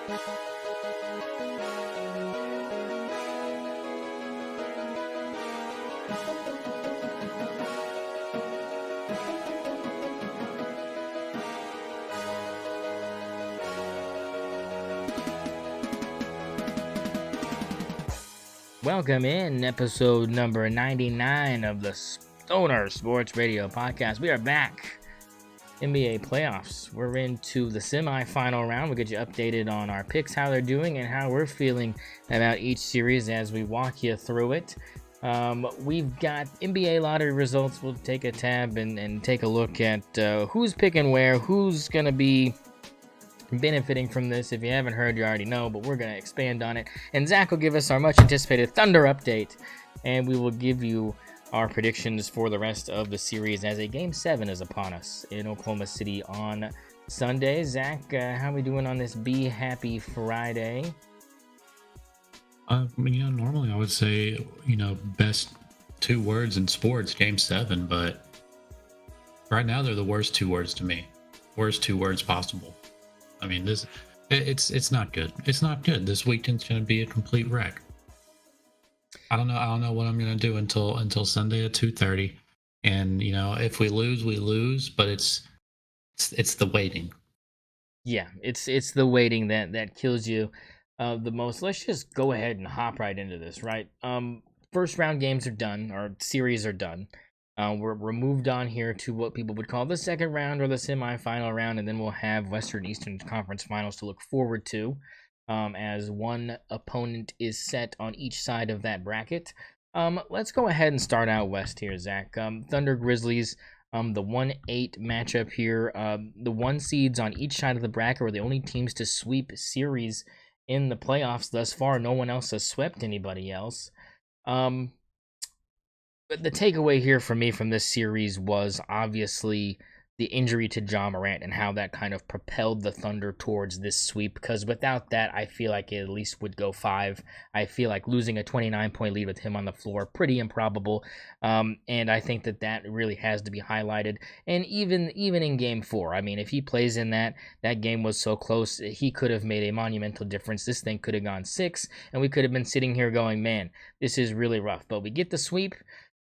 Welcome in episode number 99 of the St0ner Sports Radio Podcast. We are back. NBA playoffs. We're into the semifinal round. We'll get you updated on our picks, how they're doing, and how we're feeling about each series as we walk you through it. We've got NBA lottery results. We'll take a tab and take a look at who's picking where, who's going to be benefiting from this. If you haven't heard, you already know, but we're going to expand on it. And Zach will give us our much anticipated Thunder update, and we will give you our predictions for the rest of the series as a Game 7 is upon us in Oklahoma City on Sunday. Zach, how are we doing on this Be Happy Friday? Normally I would say, best two words in sports, Game 7, but right now they're the worst two words to me. Worst two words possible. I mean, it's not good. It's not good. This weekend's going to be a complete wreck. I don't know what I'm going to do until Sunday at 2:30. And, if we lose, we lose, but it's the waiting. Yeah, it's the waiting that kills you the most. Let's just go ahead and hop right into this, right? First round games are done, or series are done. We're moved on here to what people would call the second round or the semifinal round, and then we'll have Western Eastern Conference Finals to look forward to, as one opponent is set on each side of that bracket. Let's go ahead and start out west here, Zach. Thunder Grizzlies, the 1-8 matchup here. The 1 seeds on each side of the bracket were the only teams to sweep series in the playoffs thus far. No one else has swept anybody else. But the takeaway here for me from this series was obviously the injury to Ja Morant and how that kind of propelled the Thunder towards this sweep, because without that, I feel like it at least would go 5. I feel like losing a 29-point lead with him on the floor, pretty improbable, and I think that really has to be highlighted. And even in Game 4, I mean, if he plays in that game was so close, he could have made a monumental difference. This thing could have gone 6, and we could have been sitting here going, man, this is really rough. But we get the sweep,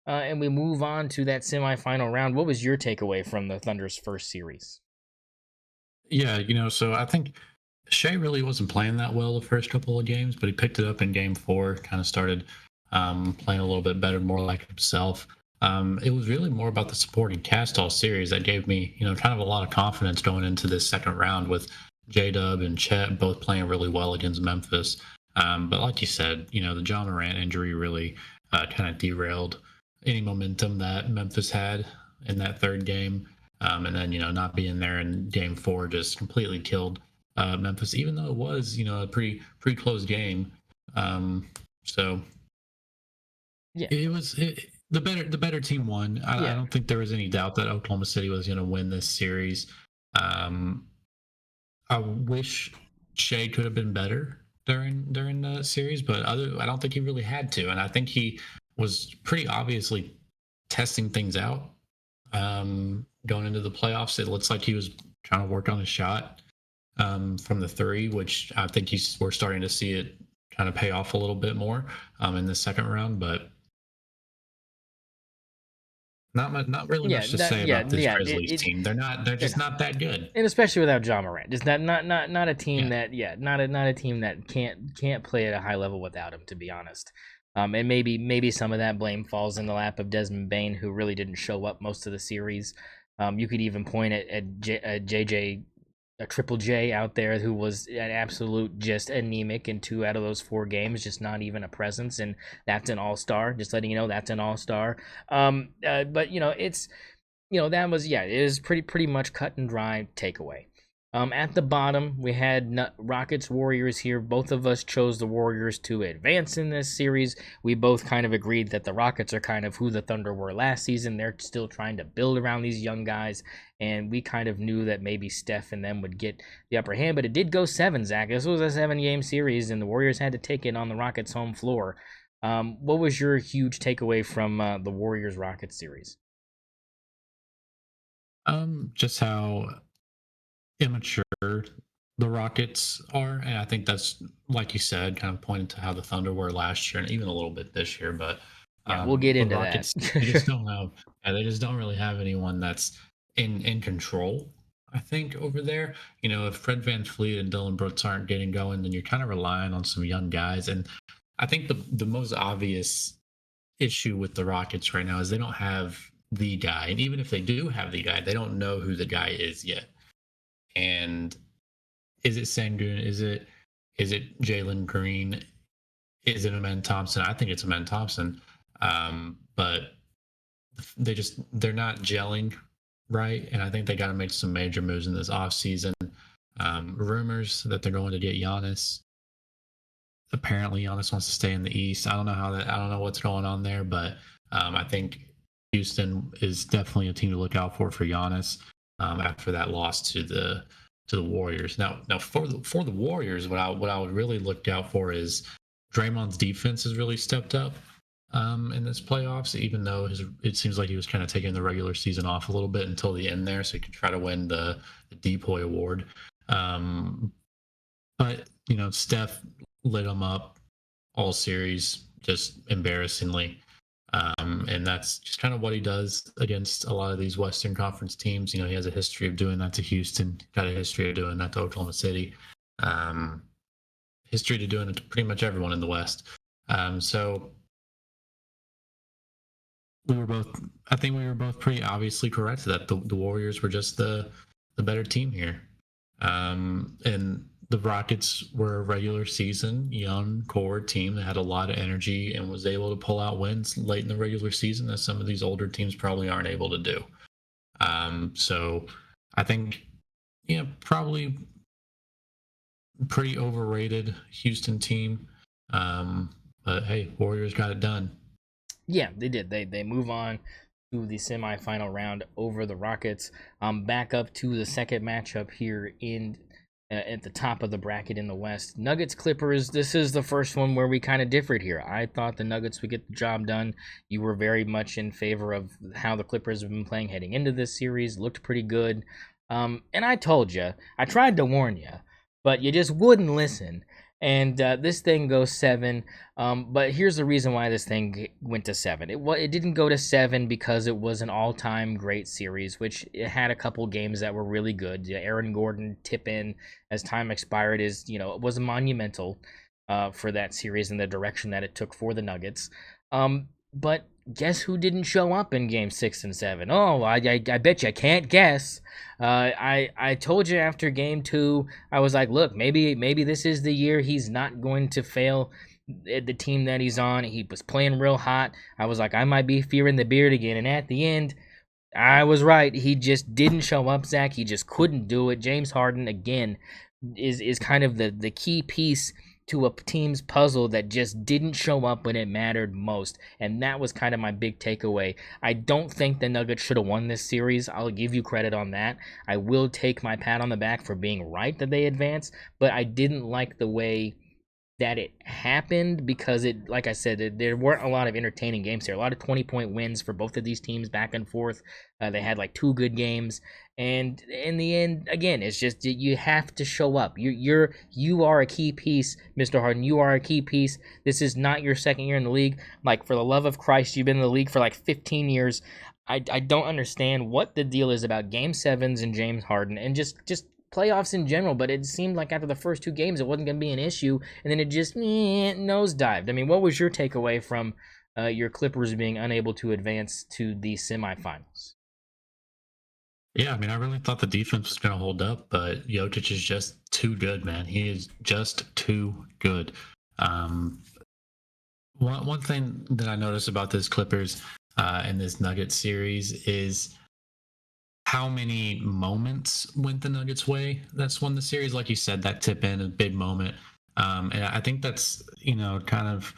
and we move on to that semifinal round. What was your takeaway from the Thunder's first series? Yeah, so I think Shea really wasn't playing that well the first couple of games, but he picked it up in Game 4, kind of started playing a little bit better, more like himself. It was really more about the supporting cast all series that gave me, kind of a lot of confidence going into this second round with J-Dub and Chet both playing really well against Memphis. But like you said, the Ja Morant injury really kind of derailed any momentum that Memphis had in that third game. And then, not being there in Game 4 just completely killed Memphis, even though it was, a pretty close game. So yeah, it was the better team won. I don't think there was any doubt that Oklahoma City was going to win this series. I wish Shea could have been better during the series, but I don't think he really had to, and I think he was pretty obviously testing things out going into the playoffs. It looks like he was trying to work on his shot from the 3, which I think we're starting to see it kind of pay off a little bit more in the second round, but not really much to say about this Grizzlies team. They're just not that good, and especially without Ja Morant, just not a team not a team that can't play at a high level without him, to be honest. And maybe some of that blame falls in the lap of Desmond Bane, who really didn't show up most of the series. You could even point at JJ, a Triple J out there, who was an absolute just anemic in 2 out of those 4 games, just not even a presence, and that's an all-star. Just letting you know that's an all-star. But it's that was it is pretty much cut and dry takeaway. At the bottom, we had Rockets Warriors here. Both of us chose the Warriors to advance in this series. We both kind of agreed that the Rockets are kind of who the Thunder were last season. They're still trying to build around these young guys, and we kind of knew that maybe Steph and them would get the upper hand, but it did go 7, Zach. This was a 7-game series, and the Warriors had to take it on the Rockets' home floor. What was your huge takeaway from the Warriors-Rockets series? Just how immature the Rockets are, and I think that's, like you said, kind of pointing to how the Thunder were last year and even a little bit this year. But Yeah, we'll get the into that. Rockets, they just don't have, they just don't really have anyone that's in control. I think over there, if Fred Van Fleet and Dylan Brooks aren't getting going, then you're kind of relying on some young guys. And I think the most obvious issue with the Rockets right now is they don't have the guy, and even if they do have the guy, they don't know who the guy is yet. And is it Sengun? Is it Jalen Green? Is it Amen Thompson? I think it's Amen Thompson. But they're not gelling right, and I think they got to make some major moves in this offseason. Rumors that they're going to get Giannis. Apparently, Giannis wants to stay in the East. I don't know what's going on there, but I think Houston is definitely a team to look out for Giannis after that loss to the Warriors. Now for the Warriors, what I would really look out for is Draymond's defense has really stepped up in this playoffs, even though it seems like he was kind of taking the regular season off a little bit until the end there, so he could try to win the Depoy Award. But Steph lit him up all series, just embarrassingly. And that's just kind of what he does against a lot of these Western Conference teams. He has a history of doing that to Houston, got a history of doing that to Oklahoma City, history to doing it to pretty much everyone in the West. So I think we were both pretty obviously correct that the Warriors were just the better team here. And the Rockets were a regular season, young core team that had a lot of energy and was able to pull out wins late in the regular season that some of these older teams probably aren't able to do. So I think, probably pretty overrated Houston team. But hey, Warriors got it done. Yeah, they did. They move on to the semifinal round over the Rockets. Back up to the second matchup here in at the top of the bracket in the West. Nuggets Clippers. This is the first one where we kind of differed here. I thought the Nuggets would get the job done. You were very much in favor of how the Clippers have been playing heading into this series. Looked pretty good. And I told you, I tried to warn you, but you just wouldn't listen. And this thing goes 7. But here's the reason why this thing went to 7. It didn't go to 7 because it was an all-time great series, which it had a couple games that were really good. Aaron Gordon tip in as time expired was monumental for that series and the direction that it took for the Nuggets. But guess who didn't show up in game 6 and 7? Oh, I bet you can't guess. I told you after game 2, I was like, look, maybe this is the year he's not going to fail at the team that he's on. He was playing real hot. I was like, I might be fearing the beard again. And at the end, I was right. He just didn't show up, Zach. He just couldn't do it. James Harden, again, is kind of the key piece to a team's puzzle that just didn't show up when it mattered most. And that was kind of my big takeaway. I don't think the Nuggets should have won this series. I'll give you credit on that. I will take my pat on the back for being right that they advanced, but I didn't like the way that it happened because like I said, there weren't a lot of entertaining games here. A lot of 20-point wins for both of these teams back and forth. They had like 2 good games, and in the end, again, it's just you have to show up. You are a key piece, Mr. Harden. You are a key piece. This is not your second year in the league. Like, for the love of Christ, you've been in the league for like 15 years. I don't understand what the deal is about Game 7s and James Harden and just playoffs in general, but it seemed like after the first 2 games it wasn't going to be an issue, and then it just nosedived. I mean, what was your takeaway from your Clippers being unable to advance to the semifinals? Yeah, I mean, I really thought the defense was going to hold up, but Jokic is just too good, man. He is just too good. One thing that I noticed about this Clippers and this Nuggets series is how many moments went the Nuggets' way that's won the series. Like you said, that tip in a big moment. And I think that's, kind of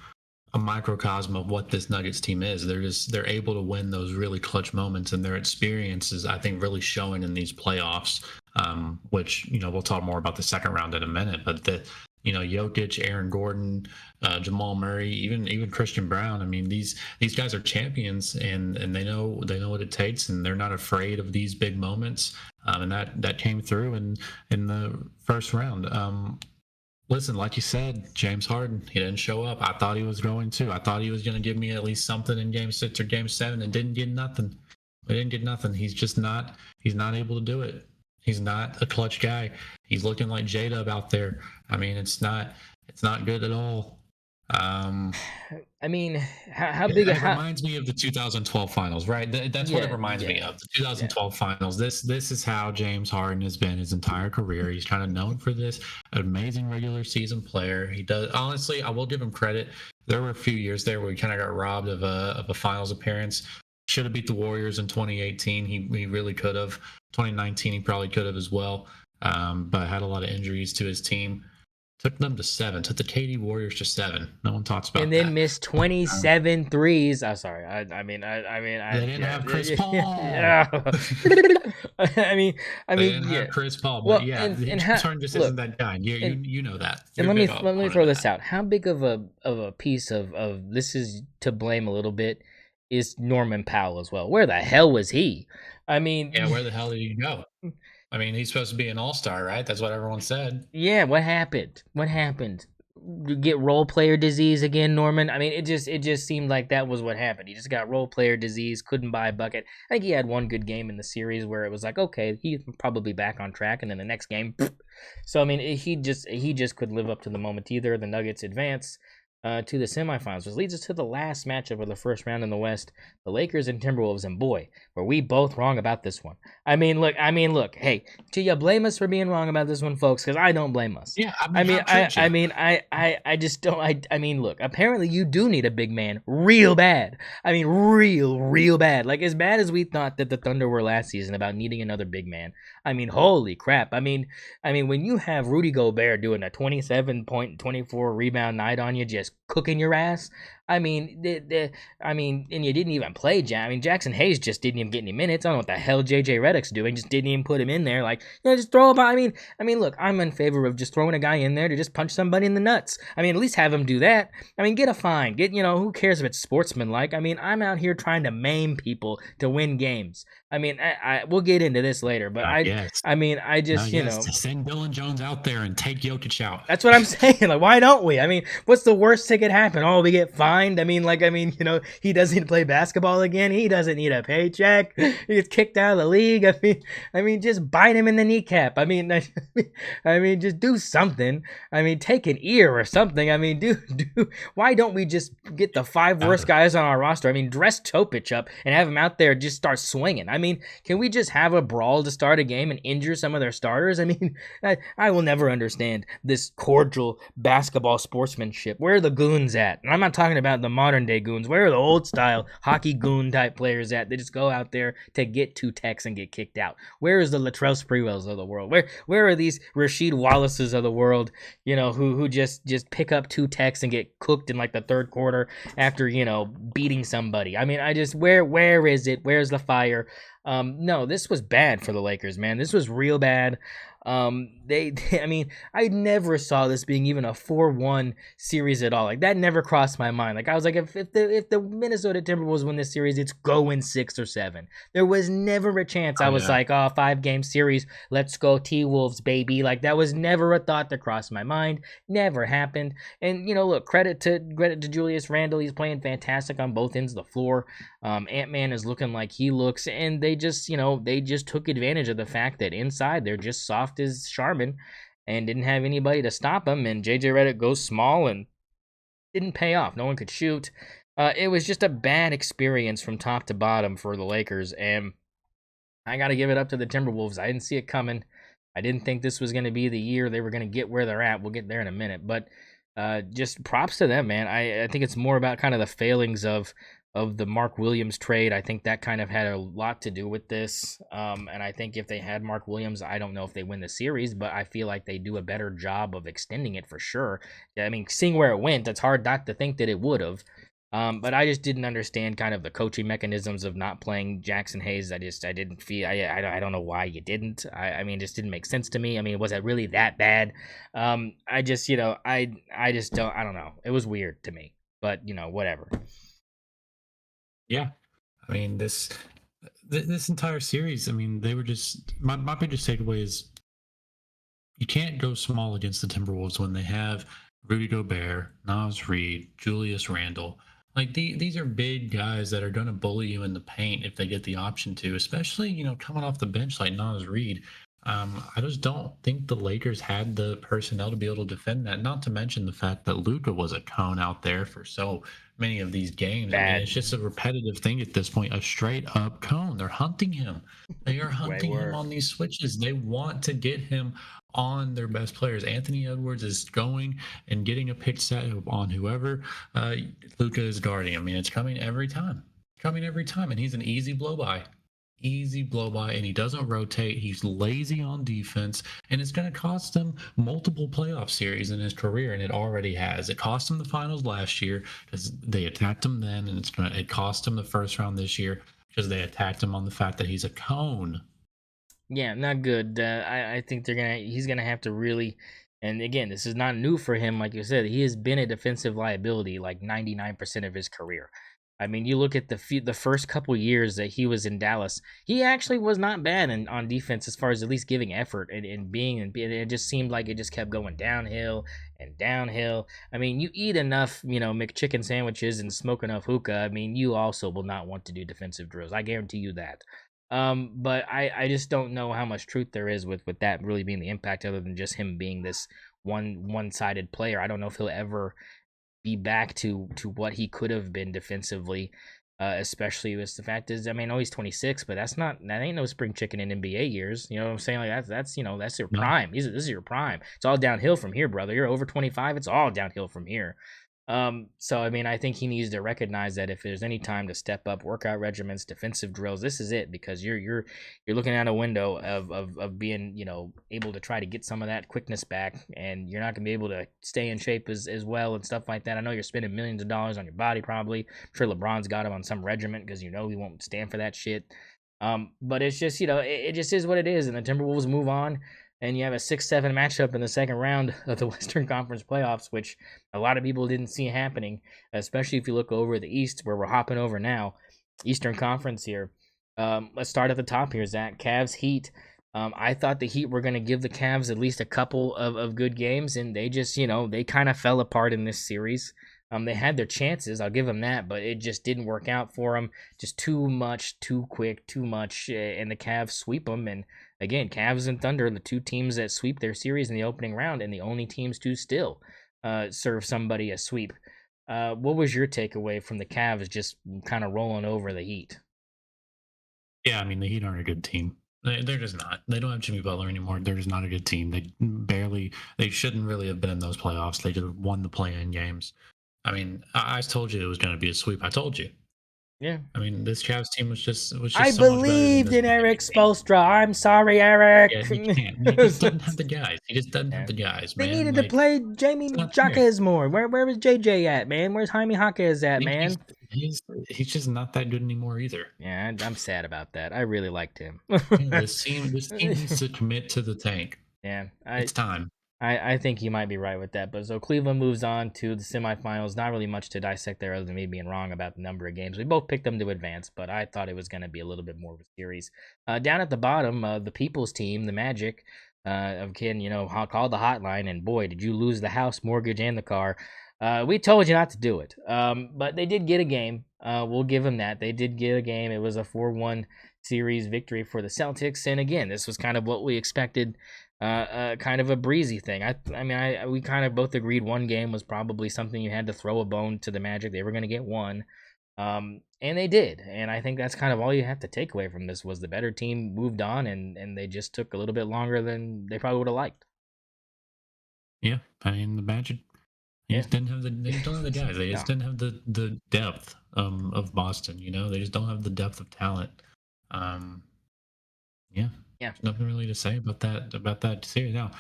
a microcosm of what this Nuggets team is. They're able to win those really clutch moments, and their experience is, I think, really showing in these playoffs, which, we'll talk more about the second round in a minute. But Jokic, Aaron Gordon, Jamal Murray, even Christian Brown. I mean, these guys are champions, and they know what it takes, and they're not afraid of these big moments. And that came through in the first round. Listen, like you said, James Harden, he didn't show up. I thought he was going to. I thought he was going to give me at least something in Game 6 or Game 7, and didn't get nothing. We didn't get nothing. He's just not. He's not able to do it. He's not a clutch guy. He's looking like J-Dub out there. I mean, it's not good at all. I mean, how big? It reminds me of the 2012 finals, right? That's what it reminds me of. The 2012 finals. This is how James Harden has been his entire career. He's kind of known for this amazing regular season player. He does. Honestly, I will give him credit. There were a few years there where he kind of got robbed of a finals appearance. Should have beat the Warriors in 2018. He really could have. 2019, he probably could have as well. But had a lot of injuries to his team. Took them to 7. Took the KD Warriors to 7. No one talks about that. And then missed 27 threes. I'm sorry. I mean, they didn't have Chris Paul. Yeah. I mean, they didn't have Chris Paul. But well, and Harden just isn't that guy. You know that. And let me throw this out. How big of a piece of this is to blame a little bit is Norman Powell as well. Where the hell was he? I mean, yeah, where the hell did he go? I mean, he's supposed to be an all-star, right? That's what everyone said. Yeah, what happened? You get role player disease again, Norman? I mean, it just seemed like that was what happened. He just got role player disease, couldn't buy a bucket. I think he had one good game in the series where it was like, okay, he's probably back on track, and then the next game, so I mean, he just couldn't live up to the moment either. The Nuggets advance to the semifinals, which leads us to the last matchup of the first round in the West, the Lakers and Timberwolves, and boy, were we both wrong about this one. I mean, look, hey, do you blame us for being wrong about this one, folks? Because I don't blame us. Yeah, I just don't. I mean, look, apparently you do need a big man real bad. I mean, real bad. Like, as bad as we thought that the Thunder were last season about needing another big man. I mean, holy crap. I mean, when you have Rudy Gobert doing a 27-point, 24-rebound night on you, just cooking your ass. I mean, and you didn't even play Jackson Hayes just didn't even get any minutes. I don't know what the hell JJ Redick's doing. Just didn't even put him in there. Like, just throw him. I mean, look, I'm in favor of just throwing a guy in there to just punch somebody in the nuts. I mean, at least have him do that. I mean, get a fine. Who cares if it's sportsmanlike? I mean, I'm out here trying to maim people to win games. I mean, we'll get into this later, but send Dylan Jones out there and take Jokic out. That's what I'm saying. Like, why don't we? I mean, what's the worst that could happen? Oh, we get fined. I mean, he doesn't play basketball again. He doesn't need a paycheck. He gets kicked out of the league. I mean, just bite him in the kneecap. I mean, just do something. I mean, take an ear or something. I mean, do. Why don't we just get the 5 worst guys on our roster? I mean, dress Topic up and have him out there just start swinging. I mean, can we just have a brawl to start a game and injure some of their starters? I mean, I will never understand this cordial basketball sportsmanship. Where are the goons at? And I'm not talking about the modern day goons. Where are the old style hockey goon type players at? They just go out there to get 2 techs and get kicked out. Where is the Latrell Sprewells of the world? Where are these Rasheed Wallaces of the world? Who just pick up 2 techs and get cooked in like the third quarter after beating somebody. I mean, where is it? Where's the fire? No, this was bad for the Lakers, man. This was real bad. I mean, I never saw this being even a 4-1 series at all. Like, that never crossed my mind. Like, I was like, if the Minnesota Timberwolves win this series, it's going 6 or 7. There was never a chance. I was like, 5-game series, let's go T-Wolves, baby. Like, that was never a thought that crossed my mind. Never happened. And look, credit to Julius Randle. He's playing fantastic on both ends of the floor. Ant-Man is looking like he looks, and they just took advantage of the fact that inside they're just soft as Charmin and didn't have anybody to stop him, and JJ Redick goes small and didn't pay off. No one could shoot. It was just a bad experience from top to bottom for the Lakers, and I got to give it up to the Timberwolves. I didn't see it coming. I didn't think this was going to be the year they were going to get where they're at. We'll get there in a minute, but just props to them, man. I think it's more about kind of the failings of the Mark Williams trade. I think that kind of had a lot to do with this. And I think if they had Mark Williams, I don't know if they win the series, but I feel like they do a better job of extending it for sure. I mean, seeing where it went, it's hard not to think that it would have. But I just didn't understand kind of the coaching mechanisms of not playing Jackson Hayes. I didn't feel I don't know why you didn't. I mean, it just didn't make sense to me. I mean, was it really that bad? I just I just don't I don't know. It was weird to me, but whatever. Yeah, I mean this entire series. I mean, they were just my biggest takeaway is you can't go small against the Timberwolves when they have Rudy Gobert, Nas Reed, Julius Randle. Like these are big guys that are going to bully you in the paint if they get the option to, especially coming off the bench like Nas Reed. I just don't think the Lakers had the personnel to be able to defend that. Not to mention the fact that Luca was a cone out there for so many of these games. I mean, Bad. it's just a repetitive thing at this point. A straight up cone. They're hunting him. They are Way hunting him were. on these switches. They want to get him on their best players. Anthony Edwards is going and getting a pick set on whoever Luca is guarding. I mean, it's coming every time. Coming every time. And he's an easy blow by. Easy blow by, and he doesn't rotate. He's lazy on defense, and it's going to cost him multiple playoff series in his career, and it already has. It cost him the finals last year because they attacked him then, and it cost him the first round this year because they attacked him on the fact that he's a cone. Yeah, not good. I think he's gonna have to really, and again, this is not new for him. Like you said, he has been a defensive liability like 99% of his career. I mean, you look at the first couple years that he was in Dallas, he actually was not bad on defense as far as at least giving effort and being, and it just seemed like it just kept going downhill and downhill. I mean, you eat enough, McChicken sandwiches and smoke enough hookah. I mean, you also will not want to do defensive drills. I guarantee you that. But I just don't know how much truth there is with that really being the impact, other than just him being this one-sided player. I don't know if he'll ever be back to what he could have been defensively, especially with the fact is, I mean, I know he's 26, but that ain't no spring chicken in NBA years. You know what I'm saying? Like that's your No, prime. This is your prime. It's all downhill from here, brother. You're over 25. It's all downhill from here. So I mean, I think he needs to recognize that if there's any time to step up workout regimens, defensive drills, this is it, because you're looking at a window of being, able to try to get some of that quickness back, and you're not gonna be able to stay in shape as well and stuff like that. I know you're spending millions of dollars on your body probably. I'm sure LeBron's got him on some regiment because he won't stand for that shit. But it's just, it just is what it is, and the Timberwolves move on, and you have a 6-7 matchup in the second round of the Western Conference playoffs, which a lot of people didn't see happening, especially if you look over the East, where we're hopping over now. Eastern Conference here. Let's start at the top here, Zach. Cavs, Heat. I thought the Heat were going to give the Cavs at least a couple of good games, and they just, they kind of fell apart in this series. They had their chances, I'll give them that, but it just didn't work out for them. Just too much, too quick, too much, and the Cavs sweep them. And again, Cavs and Thunder, the two teams that sweep their series in the opening round, and the only teams to still serve somebody a sweep. What was your takeaway from the Cavs just kind of rolling over the Heat? yeah, I mean the Heat aren't a good team. They're just not. They don't have Jimmy Butler anymore. They're just not a good team. They shouldn't really have been in those playoffs. They just won the play-in games. I mean, I told you it was going to be a sweep. I told you. Yeah. I mean, this Cavs team was I just so much better than believed this in Miami Eric team. Spoelstra. I'm sorry, Eric. Yeah, he can't. He just doesn't have the guys. He just doesn't have Yeah. the guys, They man. needed to Like play it's Jamie not fair. Jaquez more. Where was JJ at, man? Where's Jaime Jaquez at, He's man? he's he's just not that good anymore either. Yeah, I'm sad about that. I really liked him. Yeah, this team needs to commit to the tank. Yeah, It's time. I think you might be right with that. But so Cleveland moves on to the semifinals. Not really much to dissect there, other than me being wrong about the number of games. We both picked them to advance, but I thought it was going to be a little bit more of a series. Down at the bottom, the People's team, the Magic, again, called the hotline, and boy, did you lose the house, mortgage, and the car. We told you not to do it, but they did get a game. We'll give them that. They did get a game. It was a 4-1 series victory for the Celtics, and again, this was kind of what we expected. Kind of a breezy thing. We kind of both agreed one game was probably something you had to throw a bone to the Magic. They were going to get one, and they did. And I think that's kind of all you have to take away from this was the better team moved on, and they just took a little bit longer than they probably would have liked. Yeah, I mean the Magic. They Yeah. just didn't have they just don't have the guys. They No. just didn't have the depth of Boston. They just don't have the depth of talent. Um, yeah, Yeah. there's nothing really to say about that series. Now,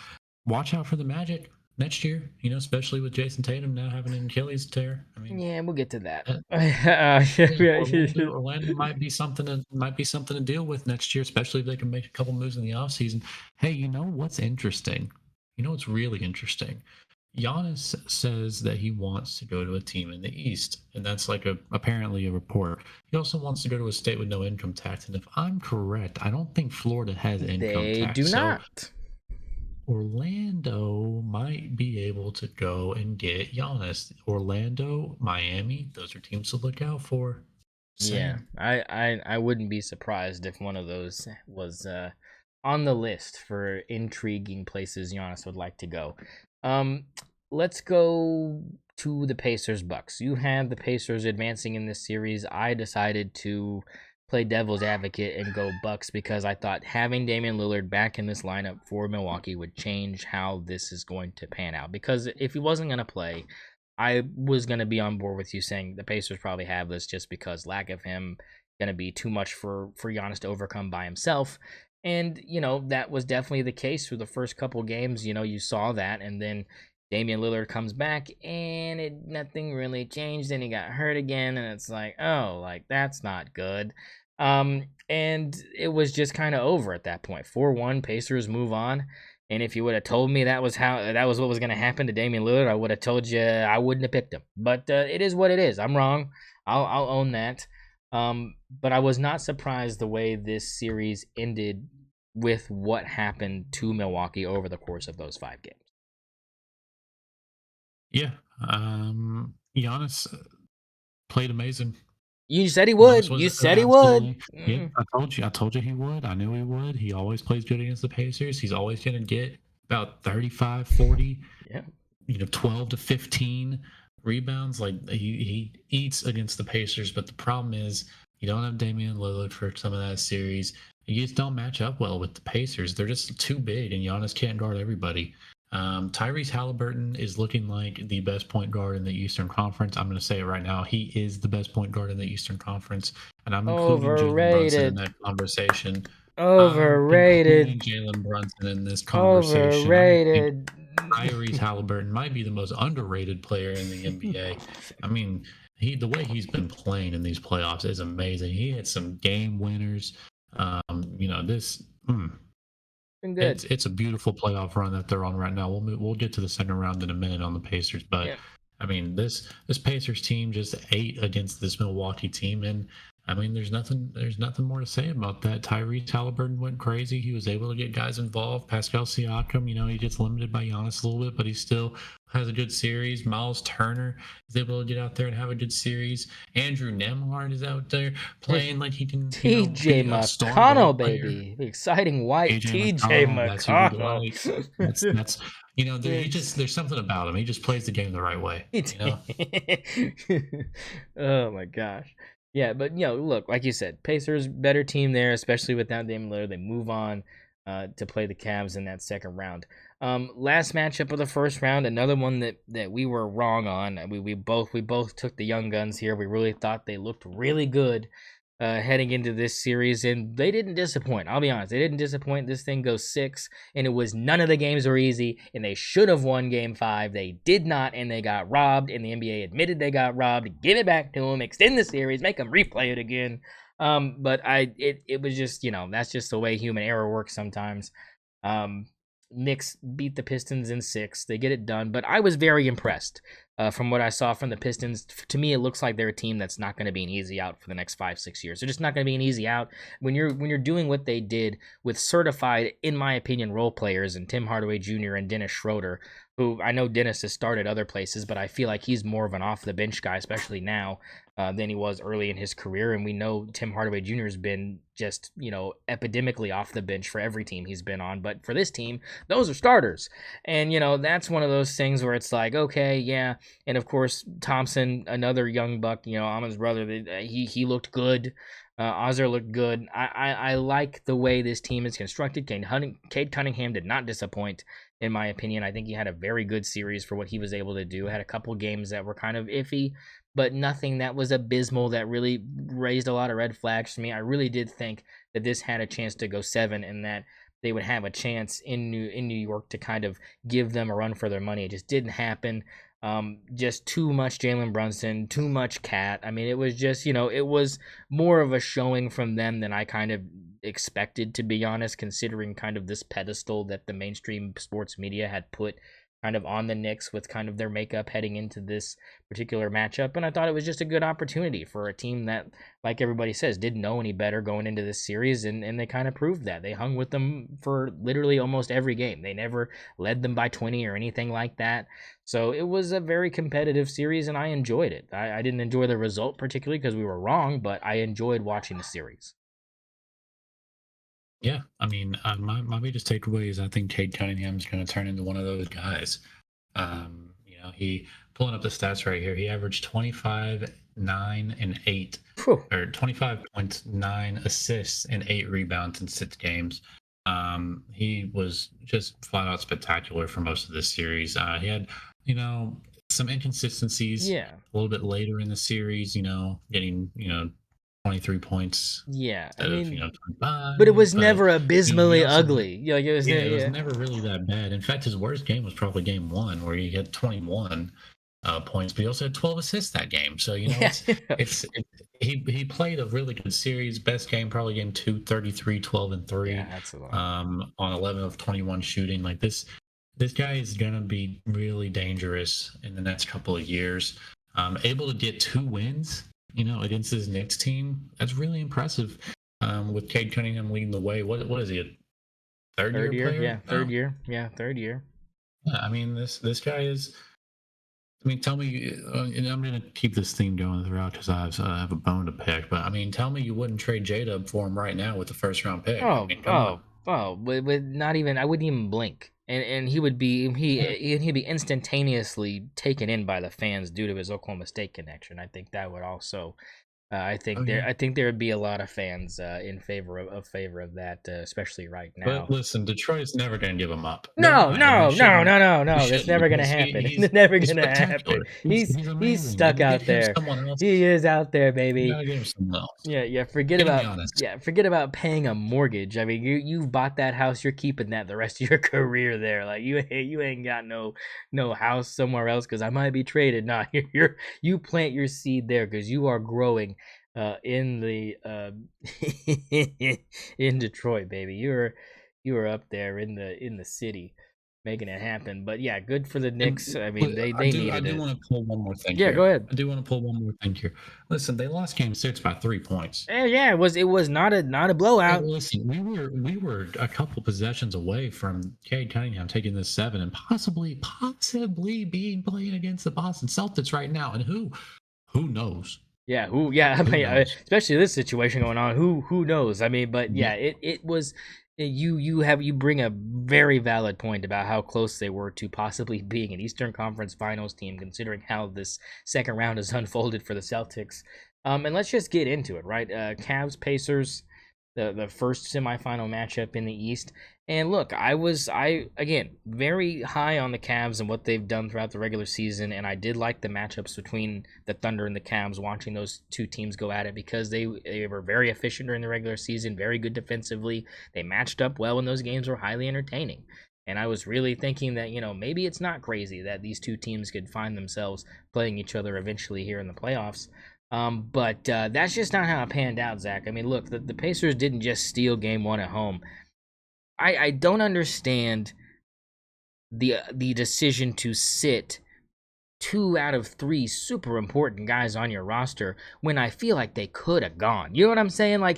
watch out for the Magic. next year. Especially with Jason Tatum now having an Achilles tear. I mean, Yeah, we'll get to that. uh, Orlando might be something to deal with next year, especially if they can make a couple moves in the offseason. Hey, you know what's interesting? You know what's really interesting? Giannis says that he wants to go to a team in the East, and that's like apparently a report. He also wants to go to a state with no income tax, and if I'm correct, I don't think Florida has income They tax. do So not. Orlando might be able to go and get Giannis. Orlando, Miami, those are teams to look out for. Yeah, Saying. I wouldn't be surprised if one of those was on the list for intriguing places Giannis would like to go. Um, let's go to the Pacers Bucks. You have the Pacers advancing in this series. I decided to play devil's advocate and go Bucks because I thought having Damian Lillard back in this lineup for Milwaukee would change how this is going to pan out. Because if he wasn't going to play, I was going to be on board with you saying the Pacers probably have this just because lack of him going to be too much for Giannis to overcome by himself. And, that was definitely the case through the first couple games. You saw that. And then Damian Lillard comes back and nothing really changed. And he got hurt again. And it's like, oh, like that's not good. And it was just kind of over at that point. 4-1, Pacers move on. And if you would have told me that was what was going to happen to Damian Lillard, I would have told you I wouldn't have picked him. But it is what it is. I'm wrong. I'll own that. But I was not surprised the way this series ended with what happened to Milwaukee over the course of those 5 games. Yeah. Giannis played amazing. You said he Giannis would. was You said he would. absolutely. Yeah, I told you he would. I knew he would. He always plays good against the Pacers. He's always going to get about 35, 40, Yeah. 12 to 15 rebounds. Like he eats against the Pacers, but the problem is you don't have Damian Lillard for some of that series. You just don't match up well with the Pacers. They're just too big, and Giannis can't guard everybody. Tyrese Halliburton is looking like the best point guard in the Eastern Conference. I'm going to say it right now. He is the best point guard in the Eastern Conference, and I'm including Jalen Brunson in Overrated. that conversation. I'm including Overrated. Jalen Brunson in this conversation. I think Overrated. Tyrese Halliburton might be the most underrated player in the NBA. I mean, the way he's been playing in these playoffs is amazing. He had some game winners. This Been good. it's a beautiful playoff run that they're on right now. We'll get to the second round in a minute on the Pacers, but Yeah. I mean this Pacers team just ate against this Milwaukee team, and I mean there's nothing more to say about that. Tyrese Halliburton went crazy. He was able to get guys involved. Pascal Siakam, he gets limited by Giannis a little bit, but he still has a good series. Miles Turner is able to get out there and have a good series. Andrew Nemhard is out there playing like he can, TJ be a star role McConnell, player. baby. Exciting white AJ TJ McConnell, that's who we McConnell. like. That's there's something about him. He just plays the game the right way. Oh my gosh. Yeah, but look, like you said, Pacers better team there, especially without Damian Lillard. They move on to play the Cavs in that second round. Last matchup of the first round, another one that we were wrong on. We both took the young guns here. We really thought they looked really good heading into this series, and they didn't disappoint. I'll be honest, they didn't disappoint. This thing goes 6, and it was none of the games were easy, and they should have won Game 5. They did not, and they got robbed, and the NBA admitted they got robbed. Give it back to them, extend the series, make them replay it again. But it was just, that's just the way human error works sometimes. Knicks beat the Pistons in 6. They get it done, but I was very impressed from what I saw from the Pistons. To me, it looks like they're a team that's not going to be an easy out for the next 5-6 years. They're just not going to be an easy out when you're doing what they did with certified, in my opinion, role players and Tim Hardaway Jr. and Dennis Schroeder, who I know Dennis has started other places, but I feel like he's more of an off the bench guy, especially now, than he was early in his career. And we know Tim Hardaway Jr. has been just, epidemically off the bench for every team he's been on. But for this team, those are starters. And, that's one of those things where it's like, okay, yeah. And of course, Thompson, another young buck, Amon's brother, he looked good. Ozzer looked good. I like the way this team is constructed. Cade Cunningham did not disappoint, in my opinion. I think he had a very good series for what he was able to do. Had a couple games that were kind of iffy, but nothing that was abysmal that really raised a lot of red flags to me. I really did think that this had a chance to go 7 and that they would have a chance in New York to kind of give them a run for their money. It just didn't happen. Just too much Jalen Brunson, too much Cat. I mean, it was just, it was more of a showing from them than I kind of expected, to be honest, considering kind of this pedestal that the mainstream sports media had put kind of on the Knicks with kind of their makeup heading into this particular matchup. And I thought it was just a good opportunity for a team that, like everybody says, didn't know any better going into this series, and they kind of proved that. They hung with them for literally almost every game. They never led them by 20 or anything like that. So it was a very competitive series, and I enjoyed it. I didn't enjoy the result particularly because we were wrong, but I enjoyed watching the series. Yeah, I mean, my biggest takeaway is I think Cade Cunningham's going to turn into one of those guys. He pulling up the stats right here. He averaged 25, 9, and 8, Whew. or 25.9 assists and 8 rebounds in 6 games. He was just flat out spectacular for most of this series. He had, some inconsistencies. Yeah. A little bit later in the series. Getting 23 points. Yeah, I Instead mean, of 25, but it was never abysmally he also ugly. It was, it was never really that bad. In fact, his worst game was probably game 1, where he had 21 points, but he also had 12 assists that game. So he played a really good series. Best game probably game 2, 33, 12, and 3. Yeah, that's a lot. On 11 of 21 shooting. Like this guy is gonna be really dangerous in the next couple of years. Able to get 2 wins, against his Knicks team. That's really impressive. With Cade Cunningham leading the way. What is he? A third year player? Yeah, third year. Yeah, third year. Yeah, I mean this guy is. I mean, tell me, and I'm going to keep this theme going throughout because I have a bone to pick. But I mean, tell me you wouldn't trade J-Dub for him right now with the first round pick. With not even, I wouldn't even blink, and he'd be instantaneously taken in by the fans due to his Oklahoma State connection. I think that would also. I think there would be a lot of fans in favor of that, especially right now. But listen, Detroit's never going to give him up. No. That's never going to happen. It's never going to happen. He's stuck out there. He is out there, baby. Yeah. Forget about paying a mortgage. I mean, you bought that house. You're keeping that the rest of your career there. Like you ain't got no house somewhere else because I might be traded. Nah, you plant your seed there because you are growing. In Detroit, baby, you were up there in the city, making it happen. But yeah, good for the Knicks. I mean, they needed it. I do want to pull one more thing. Yeah, go ahead. I do want to pull one more thing here. Listen, they lost Game 6 by 3 points. Yeah, it was not a blowout. Hey, listen, we were a couple possessions away from Cade Cunningham taking this 7 and possibly being playing against the Boston Celtics right now. And who knows? Yeah, I mean, especially this situation going on. Who knows? I mean, but yeah, it was. You bring a very valid point about how close they were to possibly being an Eastern Conference Finals team, considering how this second round has unfolded for the Celtics. And let's just get into it, right? Cavs Pacers, the first semifinal matchup in the East. And look, I again very high on the Cavs and what they've done throughout the regular season, and I did like the matchups between the Thunder and the Cavs, watching those two teams go at it because they were very efficient during the regular season, very good defensively. They matched up well, and those games were highly entertaining. And I was really thinking that, maybe it's not crazy that these two teams could find themselves playing each other eventually here in the playoffs. But that's just not how it panned out, Zach. I mean, look, the Pacers didn't just steal game 1 at home. I don't understand the decision to sit 2 out of 3 super important guys on your roster when I feel like they could have gone. You know what I'm saying? I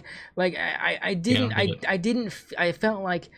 felt like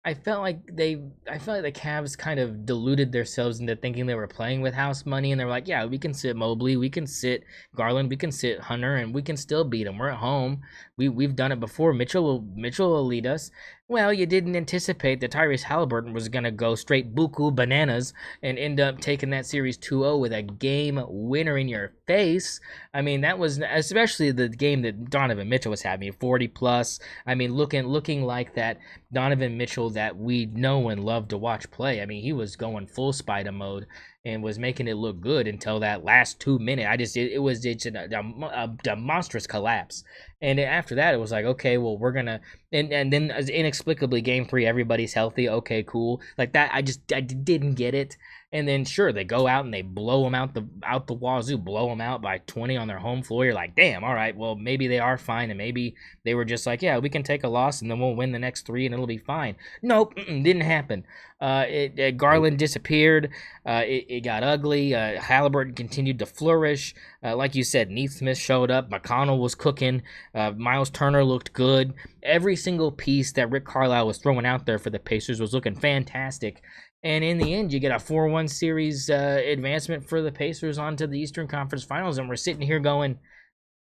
the Cavs kind of deluded themselves into thinking they were playing with house money, and they were like, yeah, we can sit Mobley, we can sit Garland, we can sit Hunter, and we can still beat them. We're at home. We've done it before. Mitchell will lead us. Well, you didn't anticipate that Tyrese Halliburton was going to go straight buku bananas and end up taking that series 2-0 with a game winner in your face. I mean, that was especially the game that Donovan Mitchell was having, 40 plus. I mean, looking like that Donovan Mitchell that we know and love to watch play. I mean, he was going full Spider mode and was making it look good until that last 2 minutes. It was a monstrous collapse. And after that, it was like, okay, well, we're gonna, and then inexplicably, game 3, everybody's healthy. Okay, cool. Like that, I didn't get it. And then sure, they go out and they blow them out the wazoo, blow them out by 20 on their home floor. You're like, damn, all right, well, maybe they are fine, and maybe they were just like, yeah, we can take a loss and then we'll win the next 3 and it'll be fine. Nope, didn't happen. Garland disappeared. It got ugly. Halliburton continued to flourish. Like you said, Neesmith showed up. McConnell was cooking. Miles Turner looked good. Every single piece that Rick Carlisle was throwing out there for the Pacers was looking fantastic. And in the end, you get a 4-1 series advancement for the Pacers onto the Eastern Conference Finals. And we're sitting here going,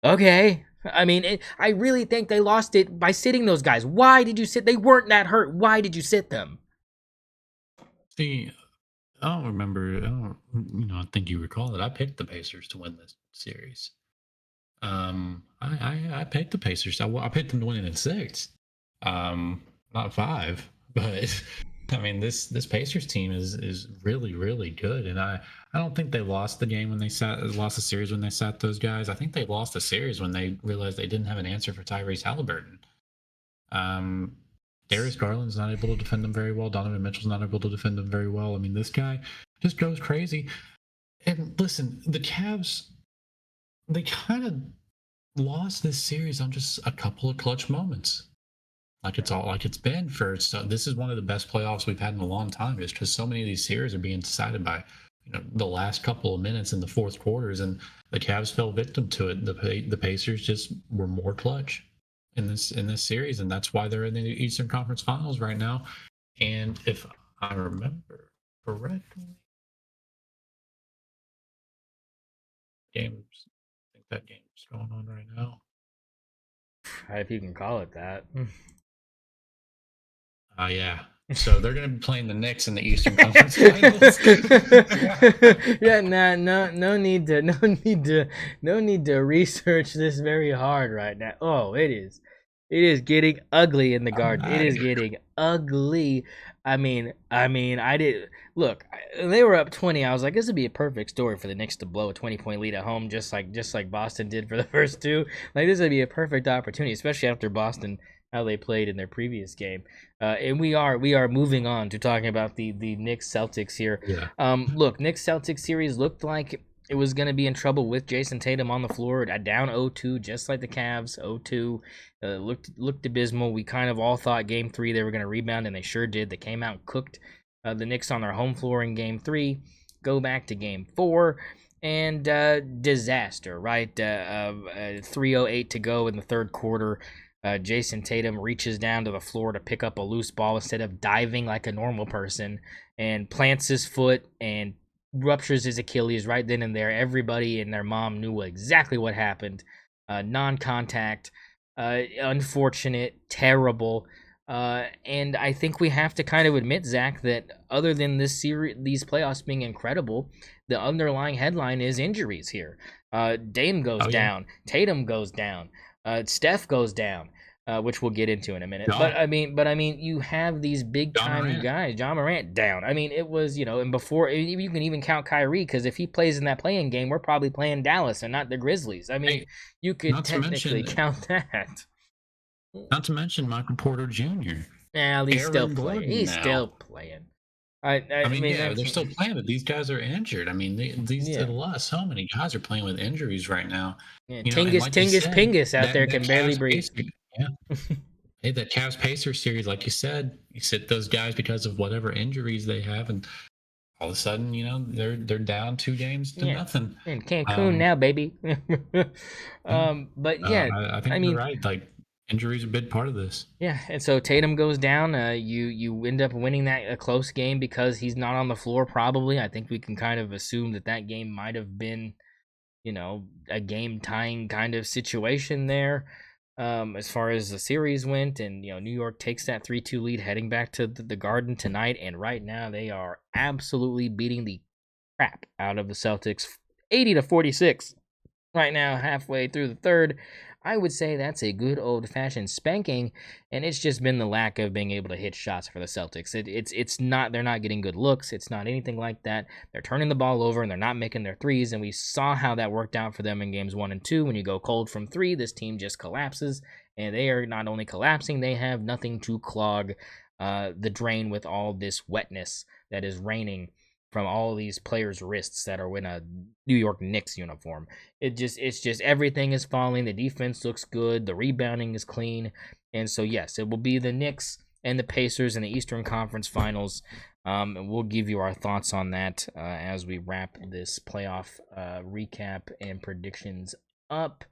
okay. I mean, I really think they lost it by sitting those guys. Why did you sit? They weren't that hurt. Why did you sit them? See, I don't remember. I think you recall that I picked the Pacers to win this series. I picked the Pacers. I picked them to win it in 6, not 5. But I mean, this Pacers team is really, really good, and I don't think they lost the game when they lost the series when they sat those guys. I think they lost the series when they realized they didn't have an answer for Tyrese Halliburton. Darius Garland's not able to defend them very well. Donovan Mitchell's not able to defend them very well. I mean, this guy just goes crazy. And listen, the Cavs, they kind of lost this series on just a couple of clutch moments. Like it's been for, so this is one of the best playoffs we've had in a long time. It's just so many of these series are being decided by, the last couple of minutes in the fourth quarters, and the Cavs fell victim to it. The Pacers just were more clutch in this series, and that's why they're in the Eastern Conference Finals right now. And if I remember correctly, I think that game's going on right now. If you can call it that. Yeah. So they're going to be playing the Knicks in the Eastern Conference Finals. Yeah, no need to research this very hard right now. Oh, it is getting ugly in the Garden. It is getting ugly. I mean, I did look. They were up 20. I was like, this would be a perfect story for the Knicks to blow a 20-point lead at home, just like Boston did for the first 2. Like, this would be a perfect opportunity, especially after Boston, how they played in their previous game. And we are moving on to talking about the Knicks Celtics here. Yeah. Look, Knicks Celtics series looked like it was going to be in trouble with Jason Tatum on the floor, down 0-2, just like the Cavs. 0-2 looked abysmal. We kind of all thought game 3 they were going to rebound, and they sure did. They came out and cooked the Knicks on their home floor in game 3. Go back to game 4. And disaster, right? 3:08 to go in the third quarter. Jason Tatum reaches down to the floor to pick up a loose ball instead of diving like a normal person, and plants his foot and ruptures his Achilles right then and there. Everybody and their mom knew exactly what happened. Non-contact, unfortunate, terrible. And I think we have to kind of admit, Zach, that other than this series, these playoffs being incredible, the underlying headline is injuries here. Dame goes down, Tatum goes down, Steph goes down, which we'll get into in a minute. But I mean, you have these big time guys. John Morant down. I mean, it was, and before you can even count Kyrie, because if he plays in that play-in game, we're probably playing Dallas and not the Grizzlies. I mean, you could technically count that. Not to mention Michael Porter Jr. Yeah, he's still playing. He's still playing. I mean, yeah, they're still playing, but these guys are injured. I mean, so many guys are playing with injuries right now. Yeah, Tingus out there can barely breathe. Yeah. Hey, that Cavs Pacers series, like you said, you sit those guys because of whatever injuries they have, and all of a sudden, they're down 2 games to nothing. In Cancun now, baby. But yeah, I think you're right. Like, injuries are a big part of this. Yeah, and so Tatum goes down. You end up winning a close game because he's not on the floor, probably. I think we can kind of assume that game might have been, a game-tying kind of situation there as far as the series went. And, New York takes that 3-2 lead heading back to the Garden tonight. And right now they are absolutely beating the crap out of the Celtics, 80-46. Right now, halfway through the third. I would say that's a good old-fashioned spanking, and it's just been the lack of being able to hit shots for the Celtics. It's not, they're not getting good looks. It's not anything like that. They're turning the ball over and they're not making their threes, and we saw how that worked out for them in games 1 and 2. When you go cold from 3, this team just collapses, and they are not only collapsing, they have nothing to clog the drain with all this wetness that is raining from all these players' wrists that are in a New York Knicks uniform. It's just everything is falling. The defense looks good. The rebounding is clean. And so, yes, it will be the Knicks and the Pacers in the Eastern Conference Finals. And we'll give you our thoughts on that as we wrap this playoff recap and predictions up.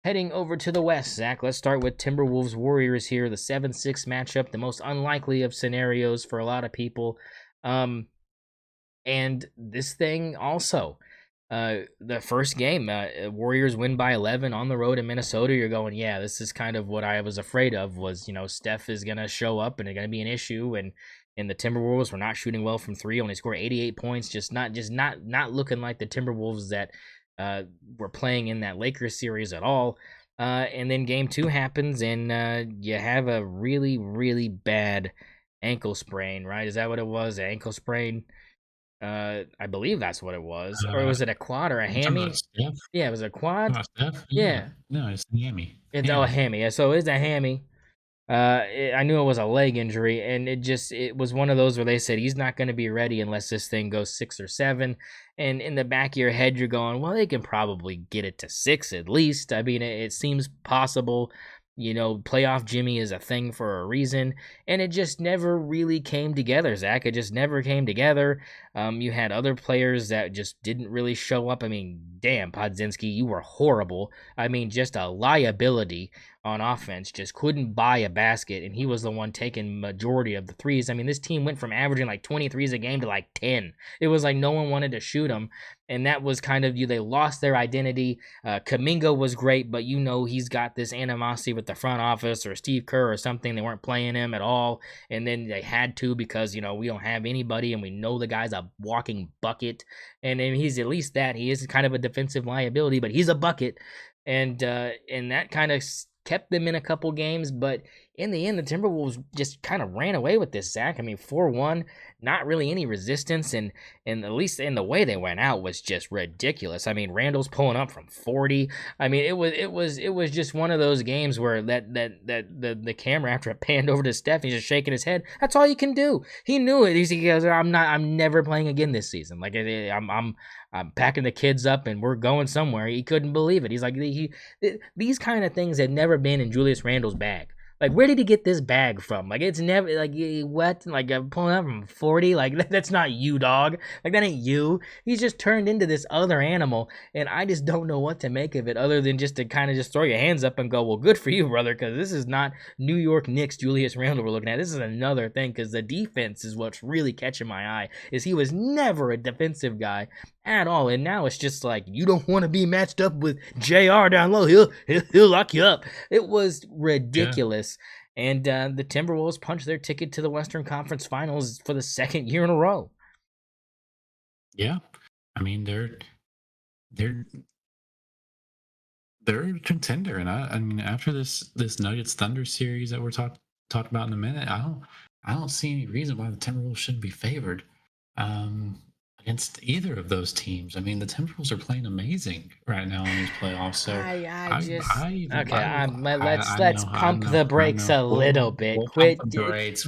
Heading over to the West, Zach, let's start with Timberwolves Warriors here, the 7-6 matchup, the most unlikely of scenarios for a lot of people. And this thing also, the first game, Warriors win by 11 on the road in Minnesota. You're going, yeah, this is kind of what I was afraid of was, Steph is going to show up and it's going to be an issue. And the Timberwolves were not shooting well from 3, only scored 88 points, just not looking like the Timberwolves that were playing in that Lakers series at all. And then game 2 happens and you have a really, really bad ankle sprain, right? Is that what it was? An ankle sprain? I believe that's what it was. Or was it a quad or a hammy? Yeah, it was a quad. Yeah. No, it's a hammy. It's a hammy. Yeah, so it's a hammy. I knew it was a leg injury, and it was one of those where they said he's not going to be ready unless this thing goes 6 or 7. And in the back of your head, you're going, well, they can probably get it to 6 at least. I mean, it seems possible. Playoff Jimmy is a thing for a reason, and it just never really came together, Zach. It just never came together. You had other players that just didn't really show up. I mean, damn, Podziemski, you were horrible. I mean, just a liability on offense, just couldn't buy a basket, and he was the one taking majority of the threes. I mean, this team went from averaging like 20 threes a game to like 10. It was like no one wanted to shoot them, and that was kind of they lost their identity. Kuminga was great, but he's got this animosity with the front office or Steve Kerr or something. They weren't playing him at all, and then they had to because, we don't have anybody, and we know the guy's a walking bucket, and he's at least that. He is kind of a defensive liability, but he's a bucket, and that kind of kept them in a couple games, but in the end, the Timberwolves just kind of ran away with this, Zach. I mean, 4-1, not really any resistance, and at least in the way they went out was just ridiculous. I mean, Randall's pulling up from 40. I mean, it was just one of those games where the camera, after it panned over to Steph, he's just shaking his head. That's all you can do. He knew it. He goes, I'm never playing again this season. Like I'm packing the kids up and we're going somewhere. He couldn't believe it. He's like, these kind of things had never been in Julius Randle's bag. Like, where did he get this bag from? Like, it's never, like, what? Like, I'm pulling up from 40? Like, that's not you, dog. Like, that ain't you. He's just turned into this other animal, and I just don't know what to make of it other than just to kind of just throw your hands up and go, well, good for you, brother, because this is not New York Knicks Julius Randle we're looking at. This is another thing, because the defense is what's really catching my eye, is he was never a defensive guy at all, and now it's just like, you don't want to be matched up with JR down low. He'll lock you up. It was ridiculous. Yeah. And the Timberwolves punched their ticket to the Western Conference Finals for the second year in a row. Yeah, I mean they're a contender, and I mean after this Nuggets Thunder series that we're talk about in a minute, I don't see any reason why the Timberwolves shouldn't be favored against either of those teams. I mean, the Timberwolves are playing amazing right now in these playoffs. So let's pump the brakes a little bit. Quit the glaze.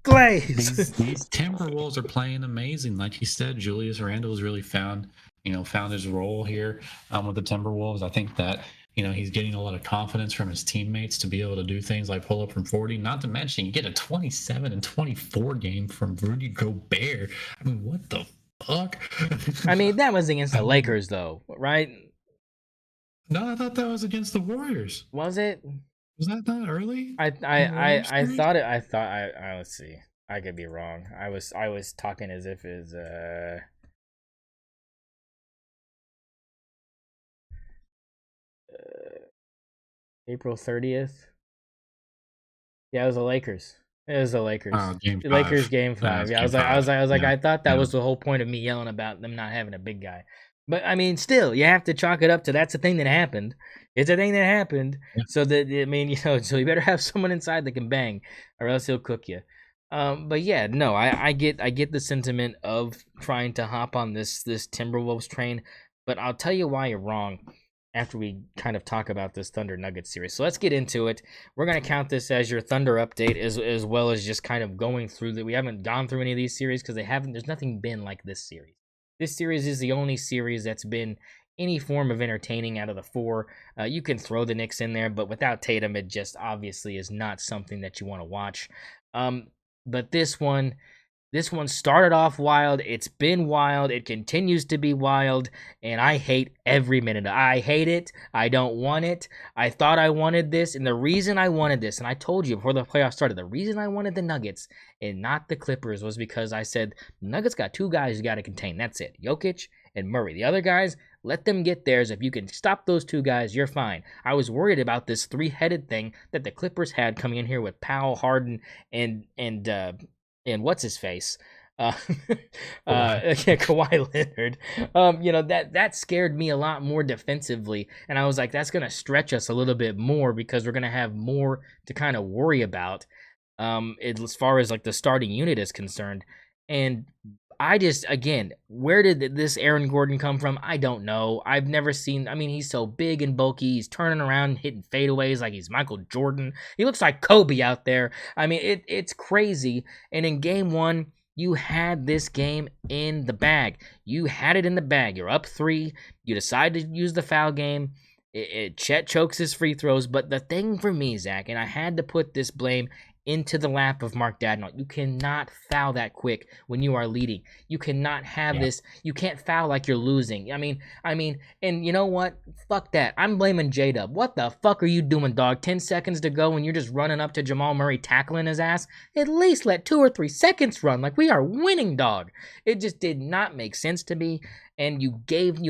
These Timberwolves are playing amazing. Like you said, Julius Randle has really found his role here with the Timberwolves. I think that he's getting a lot of confidence from his teammates to be able to do things like pull up from 40. Not to mention, you get a 27 and 24 game from Rudy Gobert. I mean, what the fuck? I mean, that was against the Lakers, though, right? No, I thought that was against the Warriors. Was it? Was that not early? I thought it. Let's see. I could be wrong. I was talking as if it's April 30th. Yeah, it was the Lakers. It was the Lakers. Lakers game 5. Yeah, I was like, I thought that was the whole point of me yelling about them not having a big guy. But I mean, still, you have to chalk it up to that's a thing that happened. It's a thing that happened. Yeah. So that I mean, so you better have someone inside that can bang, or else he'll cook you. But yeah, no, I get the sentiment of trying to hop on this Timberwolves train, but I'll tell you why you're wrong after we kind of talk about this Thunder Nuggets series. So let's get into it. We're gonna count this as your Thunder update, as well as just kind of going through that. We haven't gone through any of these series because they haven't. There's nothing been like this series. This series is the only series that's been any form of entertaining out of the four. You can throw the Knicks in there, but without Tatum, it just obviously is not something that you want to watch. But this one started off wild. It's been wild. It continues to be wild, and I hate every minute. I hate it. I don't want it. I thought I wanted this, and the reason I wanted this, and I told you before the playoffs started, the reason I wanted the Nuggets and not the Clippers was because I said Nuggets got two guys you got to contain. That's it, Jokic and Murray. The other guys, let them get theirs. If you can stop those two guys, you're fine. I was worried about this three-headed thing that the Clippers had coming in here with Powell, Harden, and what's his face, Kawhi Leonard. That scared me a lot more defensively, and I was like, that's gonna stretch us a little bit more because we're gonna have more to kind of worry about, as far as like the starting unit is concerned. And I just, again, where did this Aaron Gordon come from? I don't know. I've never seen. I mean, he's so big and bulky. He's turning around, hitting fadeaways like he's Michael Jordan. He looks like Kobe out there. I mean, it's crazy. And in game one, you had this game in the bag. You had it in the bag. You're up 3. You decide to use the foul game. Chet chokes his free throws. But the thing for me, Zach, and I had to put this blame into the lap of Mark Daigneault. You cannot foul that quick when you are leading. You cannot have this. You can't foul like you're losing. I mean, and you know what? Fuck that. I'm blaming J-Dub. What the fuck are you doing, dog? 10 seconds to go and you're just running up to Jamal Murray tackling his ass? At least let 2 or 3 seconds run like we are winning, dog. It just did not make sense to me. And you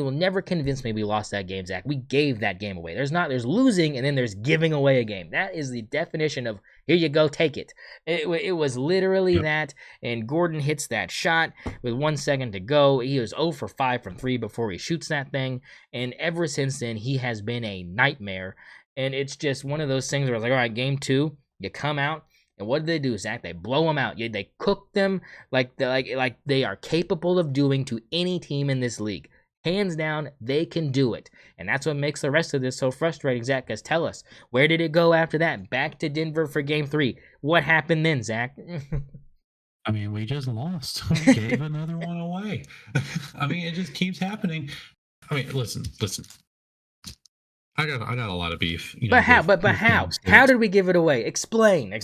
will never convince me we lost that game, Zach. We gave that game away. There's losing and then there's giving away a game. That is the definition of here you go, take it. It was literally that. And Gordon hits that shot with 1 second to go. He was 0 for 5 from 3 before he shoots that thing. And ever since then, he has been a nightmare. And it's just one of those things where it's like, all right, game 2, you come out. And what did they do, Zach? They blow them out. They cook them like they are capable of doing to any team in this league. Hands down, they can do it. And that's what makes the rest of this so frustrating, Zach, because tell us, where did it go after that? Back to Denver for game 3. What happened then, Zach? I mean, we just lost. We gave another one away. I mean, it just keeps happening. I mean, listen. I got a lot of beef. But how? But how? How did we give it away? Explain.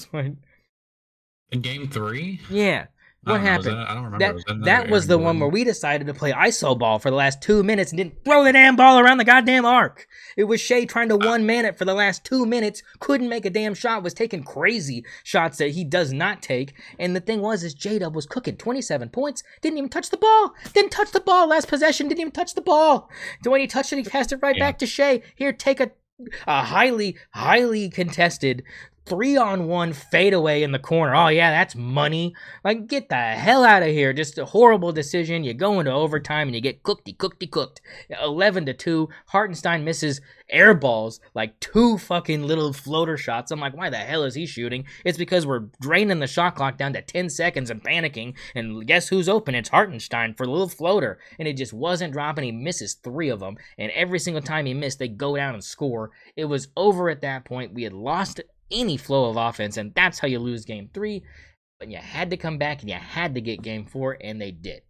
In game 3? Yeah. What happened? I don't remember. That was the one where we decided to play iso ball for the last 2 minutes and didn't throw the damn ball around the goddamn arc. It was Shea trying to one-man it for the last 2 minutes, couldn't make a damn shot, was taking crazy shots that he does not take. And the thing is J-Dub was cooking 27 points, didn't even touch the ball. Didn't touch the ball last possession, didn't even touch the ball. So when he touched it, he passed it right back to Shea. Here, take a highly, highly contested 3-on-1 fadeaway in the corner. Oh yeah, that's money. Like, get the hell out of here. Just a horrible decision. You go into overtime and you get cooked. 11-2. Hartenstein misses air balls, like 2 fucking little floater shots. I'm like, why the hell is he shooting? It's because we're draining the shot clock down to 10 seconds and panicking. And guess who's open? It's Hartenstein for the little floater. And it just wasn't dropping. He misses 3 of them. And every single time he missed, they go down and score. It was over at that point. We had lost any flow of offense, and that's how you lose game 3. But you had to come back and you had to get game 4, and they did.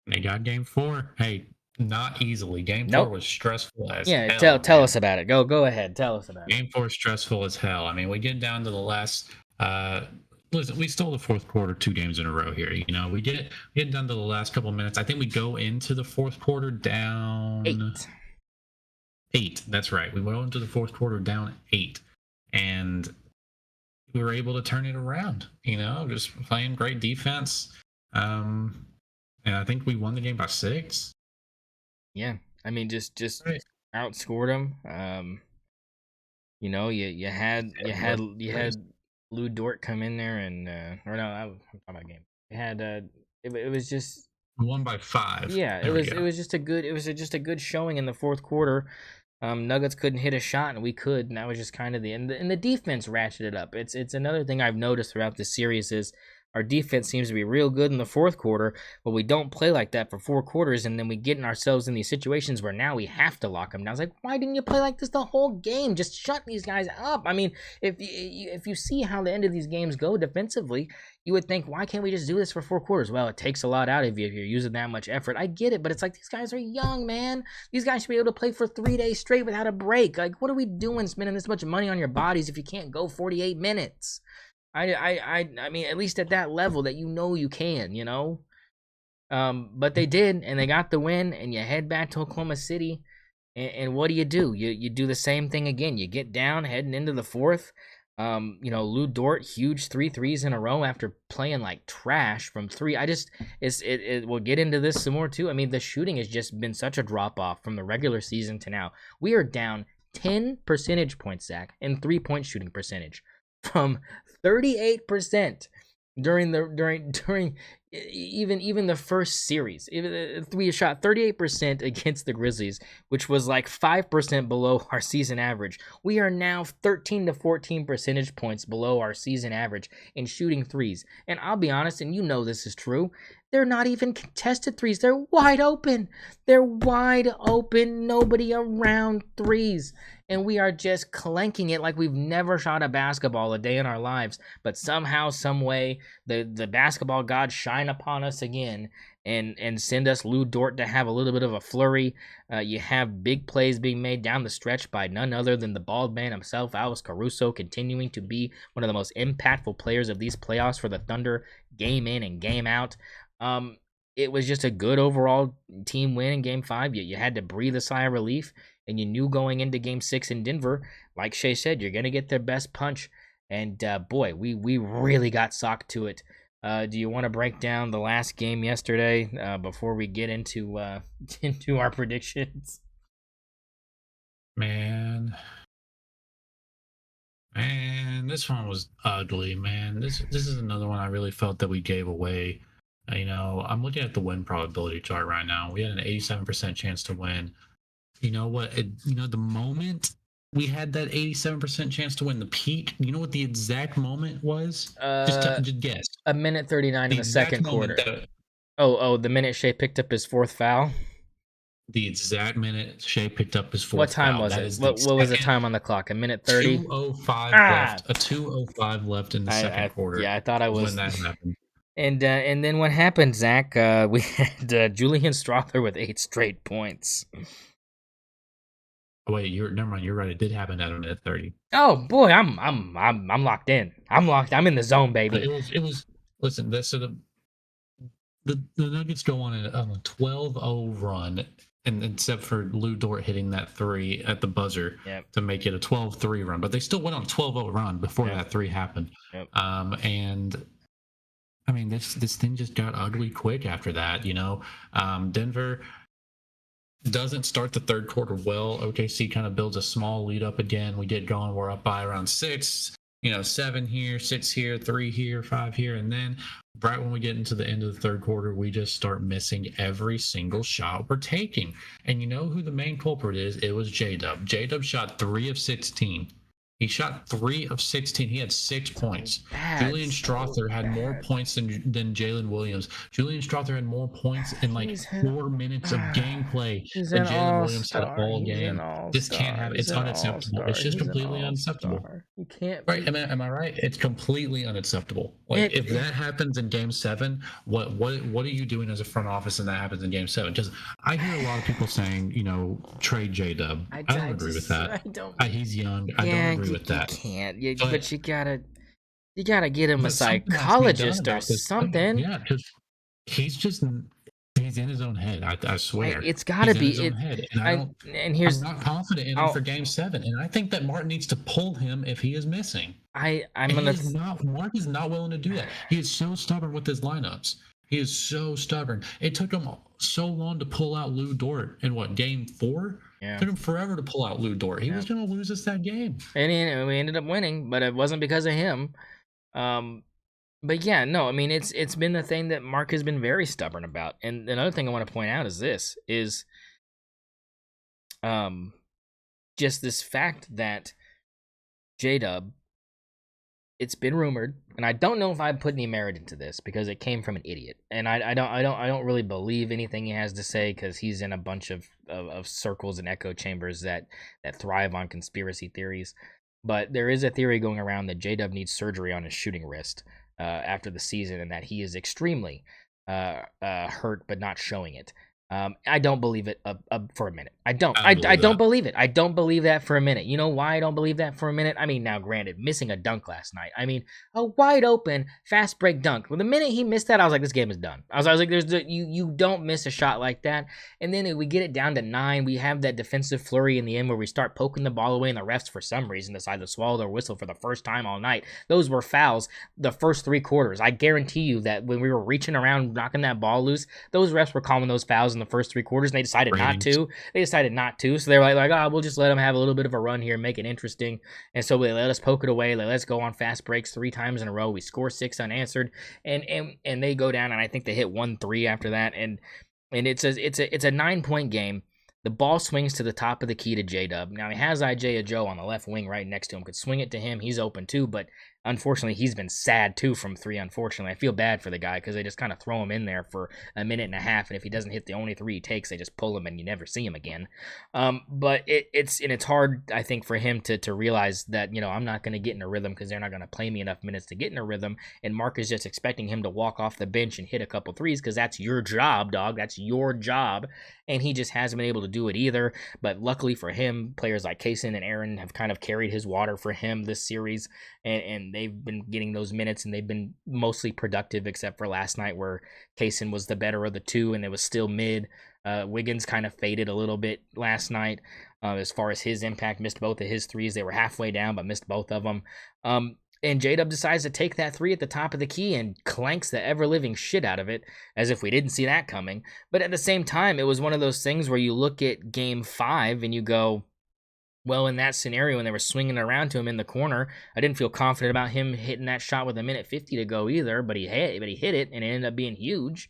They got game 4. Hey, not easily. Game 4 was stressful as hell. Yeah, tell us about it. Go ahead. Tell us about it. Game 4 is stressful as hell. I mean, we get down to the last. Listen, we stole the fourth quarter 2 games in a row here. You know, we get down to the last couple of minutes. I think we go into the fourth quarter down 8. That's right. We went into the fourth quarter down 8. And we were able to turn it around, just playing great defense. And I think we won the game by 6. Yeah. I mean, just right. Outscored them. You had Lou Dort come in there and, or no, I'm talking about a game. You had, it was just, Won by 5. Yeah, There we go. it was just a good showing in the fourth quarter. Nuggets couldn't hit a shot, and we could, and that was just kind of and the defense ratcheted up. It's another thing I've noticed throughout this series is our defense seems to be real good in the fourth quarter, but we don't play like that for 4 quarters, and then we get ourselves in these situations where now we have to lock them down. I was like, why didn't you play like this the whole game? Just shut these guys up. I mean, if you see how the end of these games go defensively, you would think, why can't we just do this for 4 quarters? Well, it takes a lot out of you if you're using that much effort. I get it, but it's like these guys are young, man. These guys should be able to play for 3 days straight without a break. Like, what are we doing spending this much money on your bodies if you can't go 48 minutes? I mean, at least at that level that you can, But they did, and they got the win, and you head back to Oklahoma City, and what do? You do the same thing again. You get down heading into the fourth. Lou Dort, huge 3 threes in a row after playing like trash from 3. We'll get into this some more too. I mean, the shooting has just been such a drop off from the regular season to now. We are down 10 percentage points, Zach, in 3-point shooting percentage from 38% during even the first series. We shot 38% against the Grizzlies, which was like 5% below our season average. We are now 13 to 14 percentage points below our season average in shooting threes. And I'll be honest, and this is true, they're not even contested threes. They're wide open. Nobody around threes. And we are just clanking it like we've never shot a basketball a day in our lives. But somehow, some way, the basketball gods shine upon us again and send us Lou Dort to have a little bit of a flurry. You have big plays being made down the stretch by none other than the bald man himself, Alex Caruso, continuing to be one of the most impactful players of these playoffs for the Thunder, game in and game out. It was just a good overall team win in Game 5. You had to breathe a sigh of relief, and you knew going into Game 6 in Denver, like Shay said, you're going to get their best punch. And, boy, we really got socked to it. Do you want to break down the last game yesterday before we get into our predictions? Man, this one was ugly, man. This is another one I really felt that we gave away. I'm looking at the win probability chart right now. We had an 87% chance to win. You know what? The moment we had that 87% chance to win, the peak, you know what the exact moment was? Just guess. A minute 39 in the second quarter. The minute Shea picked up his fourth foul? The exact minute Shea picked up his fourth What time foul. was it? What was the time on the clock? A minute 30? 2:05 left. A 2:05 left in the second quarter. Yeah, I thought I was. When that happened. And then what happened, Zach? We had Julian Strawther with 8 straight points. Oh, wait, never mind. You're right. It did happen at a minute 30. Oh boy, I'm locked in. I'm in the zone, baby. It was. Listen, the Nuggets go on a 12-0 run, and except for Lou Dort hitting that 3 at the buzzer to make it a 12-3 run, but they still went on a 12-0 run before that 3 happened. And I mean, this thing just got ugly quick after that. Denver doesn't start the third quarter well. OKC kind of builds a small lead up again. We get going. We're up by around 6. 7 here, 6 here, 3 here, 5 here, and then right when we get into the end of the third quarter, we just start missing every single shot we're taking. And you know who the main culprit is? It was J-Dub. J-Dub shot 3 of 16. He shot 3 of 16. He had 6 points. Julian Strawther had more points than Jalen Williams. Julian Strawther had more points in 4 minutes of gameplay than Jalen Williams had all game. This can't happen. It's unacceptable. It's just completely unacceptable. You can't. Right? Am I right? It's completely unacceptable. If that happens in Game 7, what are you doing as a front office and that happens in Game 7? Because I hear a lot of people saying, trade J-Dub. I don't agree with that. He's young. I don't agree with that. You can't. But you gotta get him a psychologist or something. Yeah, because he's in his own head. I swear. It's gotta be. In his own head. And I'm not confident in him for Game 7, and I think that Martin needs to pull him if he is missing. Mark is not willing to do that. He is so stubborn with his lineups. He is so stubborn. It took him so long to pull out Lou Dort in Game 4? Yeah. It took him forever to pull out Lou Dort. He was going to lose us that game. And we ended up winning, but it wasn't because of him. But yeah, no, I mean it's been the thing that Mark has been very stubborn about. And another thing I want to point out is this is um just this fact that J Dub, it's been rumored, and I don't know if I put any merit into this because it came from an idiot, and I don't really believe anything he has to say because he's in a bunch of circles and echo chambers that thrive on conspiracy theories. But there is a theory going around that J Dub needs surgery on his shooting wrist after the season, and that he is extremely hurt but not showing it. I don't believe it for a minute. I don't. I don't I believe don't that. believe it. I don't believe that for a minute. You know why I don't believe that for a minute? I mean, now granted, missing a dunk last night. I mean, a wide open fast break dunk. Well, the minute he missed that, I was like, this game is done. I was like, you don't miss a shot like that. And then we get it down to 9. We have that defensive flurry in the end where we start poking the ball away, and the refs for some reason decide to swallow their whistle for the first time all night. Those were fouls the first 3 quarters. I guarantee you that when we were reaching around knocking that ball loose, those refs were calling those fouls in the first 3 quarters, and they decided not Ratings. to. They decided not to, so they were like, oh, we'll just let them have a little bit of a run here, make it interesting. And so they let us poke it away. They let us go on fast breaks 3 times in a row. We score 6 unanswered, and they go down, and I think they hit 1-3 after that, and it's a 9-point game. The ball swings to the top of the key to J-Dub. Now, he has Isaiah Joe on the left wing right next to him. Could swing it to him. He's open too, but unfortunately, he's been sad too from 3, unfortunately. I feel bad for the guy because they just kind of throw him in there for a minute and a half, and if he doesn't hit the only 3 he takes, they just pull him and you never see him again. But it's hard, I think, for him to realize that, I'm not going to get in a rhythm because they're not going to play me enough minutes to get in a rhythm, and Mark is just expecting him to walk off the bench and hit a couple threes because that's your job, dog. That's your job, and he just hasn't been able to do it either. But luckily for him, players like Kaysen and Aaron have kind of carried his water for him this series, and they've been getting those minutes, and they've been mostly productive except for last night where Kaysen was the better of the two, and it was still mid. Wiggins kind of faded a little bit last night as far as his impact, missed both of his threes. They were halfway down, but missed both of them. And J-Dub decides to take that 3 at the top of the key and clanks the ever-living shit out of it, as if we didn't see that coming. But at the same time, it was one of those things where you look at Game 5 and you go, well, in that scenario, when they were swinging it around to him in the corner, I didn't feel confident about him hitting that shot with 1:50 to go either, but he hit it, and it ended up being huge.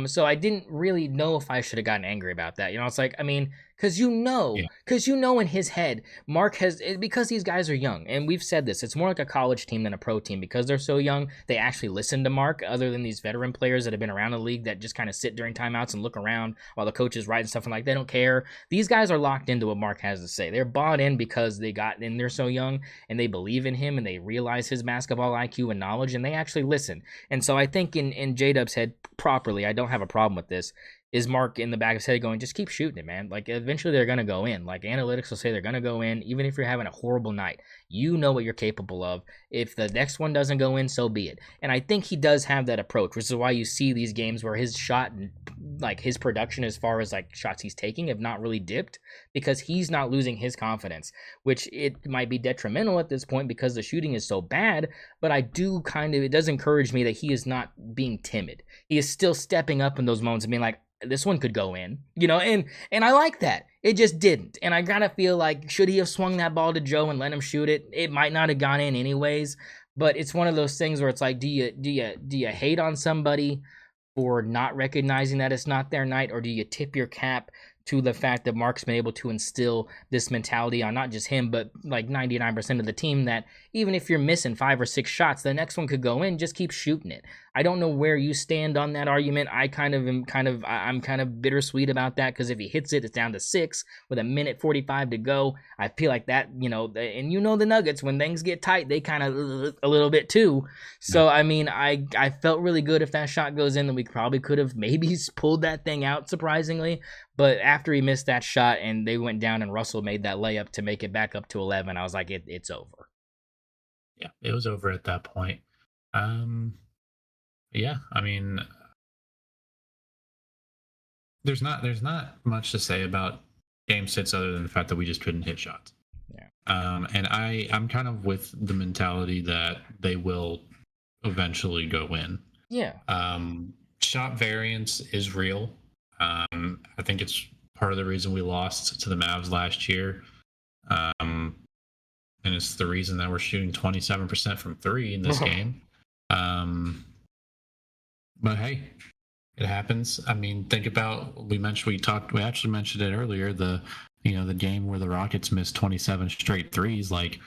So I didn't really know if I should have gotten angry about that. It's like, I mean, because Yeah. in his head, Mark because these guys are young, and we've said this, it's more like a college team than a pro team because they're so young. They actually listen to Mark, other than these veteran players that have been around the league that just kind of sit during timeouts and look around while the coach is writing stuff and like they don't care. These guys are locked into what Mark has to say. They're bought in because they're so young and they believe in him and they realize his basketball IQ and knowledge, and they actually listen. And so I think in J-Dub's head, properly, I don't have a problem with this, is Mark in the back of his head going, just keep shooting it, man. Like, eventually they're going to go in. Like, analytics will say they're going to go in, even if you're having a horrible night. You know what you're capable of. If the next one doesn't go in, so be it. And I think he does have that approach, which is why you see these games where his shot, like, his production as far as, like, shots he's taking have not really dipped because he's not losing his confidence, which it might be detrimental at this point because the shooting is so bad, but it does encourage me that he is not being timid. He is still stepping up in those moments and being like, this one could go in, and I like that. It just didn't. And I kind of feel like, should he have swung that ball to Joe and let him shoot it? It might not have gone in anyways, but it's one of those things where it's like, do you hate on somebody for not recognizing that it's not their night, or do you tip your cap to the fact that Mark's been able to instill this mentality on not just him, but like 99% of the team, that even if you're missing 5 or 6 shots, the next one could go in, just keep shooting it. I don't know where you stand on that argument. I'm kind of bittersweet about that because if he hits it, it's down to 6 with 1:45 to go. I feel like that, and the Nuggets, when things get tight, they kind of a little bit too. Yeah. So, I mean, I felt really good if that shot goes in, then we probably could have maybe pulled that thing out, surprisingly. But after he missed that shot and they went down and Russell made that layup to make it back up to 11, I was like, it's over. Yeah, it was over at that point. Um, yeah, I mean, there's not much to say about game 6 other than the fact that we just couldn't hit shots. Yeah. And I'm kind of with the mentality that they will eventually go in. Yeah. Shot variance is real. I think it's part of the reason we lost to the Mavs last year. And it's the reason that we're shooting 27% from 3 in this game. But hey, it happens. I mean, think about we actually mentioned it earlier. The game where the Rockets missed 27 straight threes. Like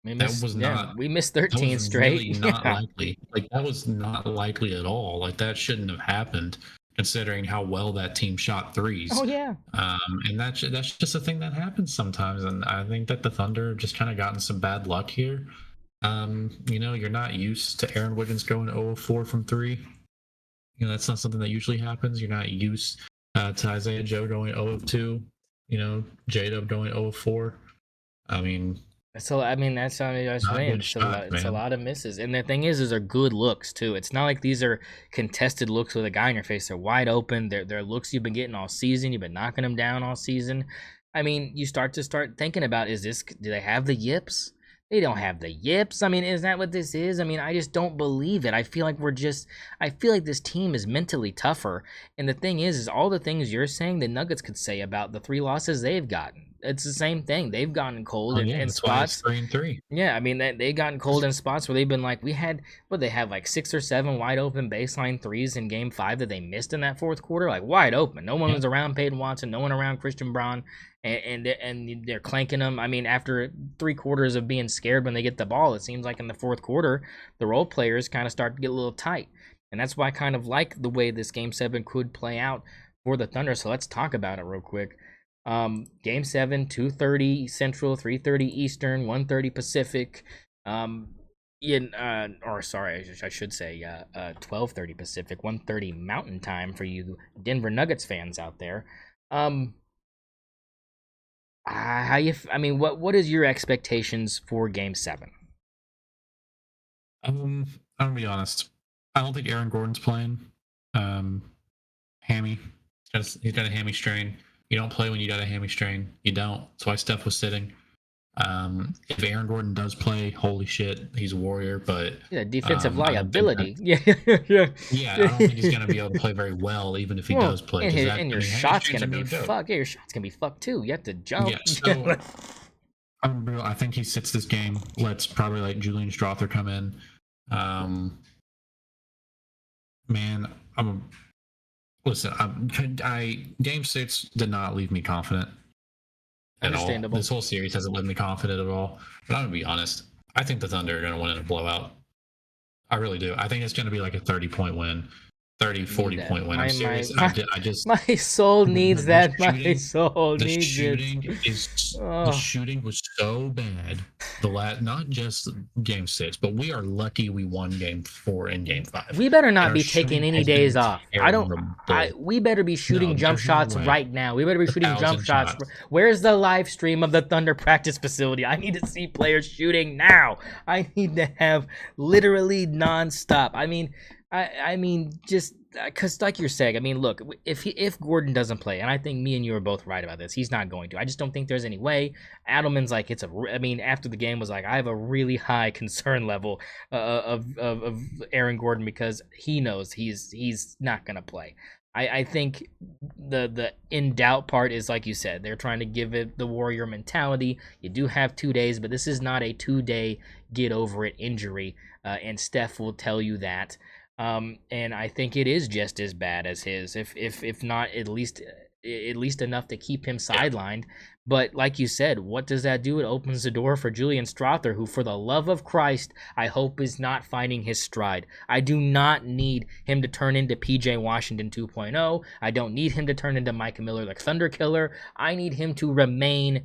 that was not we missed that was 13 straight. really not Yeah. likely. Like that was not likely at all. Like that shouldn't have happened, considering how well that team shot Oh threes. yeah. And that's just a thing that happens sometimes. And I think that the Thunder just kind of gotten some bad luck here. You're not used to Aaron Wiggins going 0-4 from three. That's not something that usually happens. You're not used to Isaiah Joe going 0-2. J-Dub going 0-4. I mean, So I mean that's what I was not saying. good shots, It's a man. lot of misses, and the thing is they're good looks too. It's not like these are contested looks with a guy in your face. They're wide open. They're looks you've been getting all season. You've been knocking them down all season. I mean, you start thinking about do they have the yips? They don't have the yips. I mean, is that what this is? I mean, I just don't believe it. I feel like this team is mentally tougher. And the thing is all the things you're saying, the Nuggets could say about the 3 losses they've gotten. It's the same thing. They've gotten cold Oh yeah, in that's why it's spots. 3-3. Yeah, I mean they gotten cold in spots where they've been like they have like 6 or 7 wide open baseline threes in Game 5 that they missed in that fourth quarter, like wide open. No one Yeah, was around Peyton Watson, no one around Christian Braun, and they're clanking them. I mean, after 3 quarters of being scared when they get the ball, it seems like in the fourth quarter the role players kind of start to get a little tight, and that's why I kind of like the way this Game 7 could play out for the Thunder. So let's talk about it real quick. Game 7, 2:30 Central, 3:30 Eastern, 1:30 Pacific. I should say 12:30 Pacific, 1:30 Mountain Time for you Denver Nuggets fans out there. I mean, what is your expectations for Game 7? I'm gonna be honest. I don't think Aaron Gordon's playing. Um, Hammy. He's got a hammy strain. You don't play when you got a hammy strain. You don't. That's why Steph was sitting. If Aaron Gordon does play, holy shit, he's a warrior. But Yeah, defensive I don't think that. liability. Yeah. Yeah, I don't think he's gonna be able to play very well, even if he Well, does play. and Because your hammy shot's strains gonna are no be joke. fucked. Yeah, your shot's gonna be fucked too. You have to jump. Yeah. So I think he sits this game. Let's probably let Julian Strother come in. Man, listen. Game 6 did not leave me confident at all. Understandable. This whole series hasn't left me confident at all. But I'm gonna be honest. I think the Thunder are gonna win in a blowout. I really do. I think it's gonna be like a 30-point win, 30, 40-point win. I'm serious. I just my soul needs that. My soul the needs shooting it. the shooting was so bad. Not just Game 6, but we are lucky we won Game 4 and Game 5. We better not be taking any days off. We better be shooting jump shots right now. We better be shooting jump shots. Where's the live stream of the Thunder practice facility? I need to see players shooting now. I need to have literally nonstop. I mean, just because, like you're saying, I mean, look, if Gordon doesn't play, and I think me and you are both right about this, he's not going to. I just don't think there's any way. Adelman's like, after the game was like, I have a really high concern level of Aaron Gordon because he knows he's not gonna play. I think the in doubt part is like you said, they're trying to give it the Warrior mentality. You do have 2 days, but this is not a 2-day get over it injury, and Steph will tell you that. And I think it is just as bad as his, if not at least enough to keep him sidelined. But like you said, what does that do? It opens the door for Julian Strother, who, for the love of Christ, I hope is not finding his stride. I do not need him to turn into PJ Washington 2.0. I don't need him to turn into Mike Miller, the Thunder Killer. I need him to remain.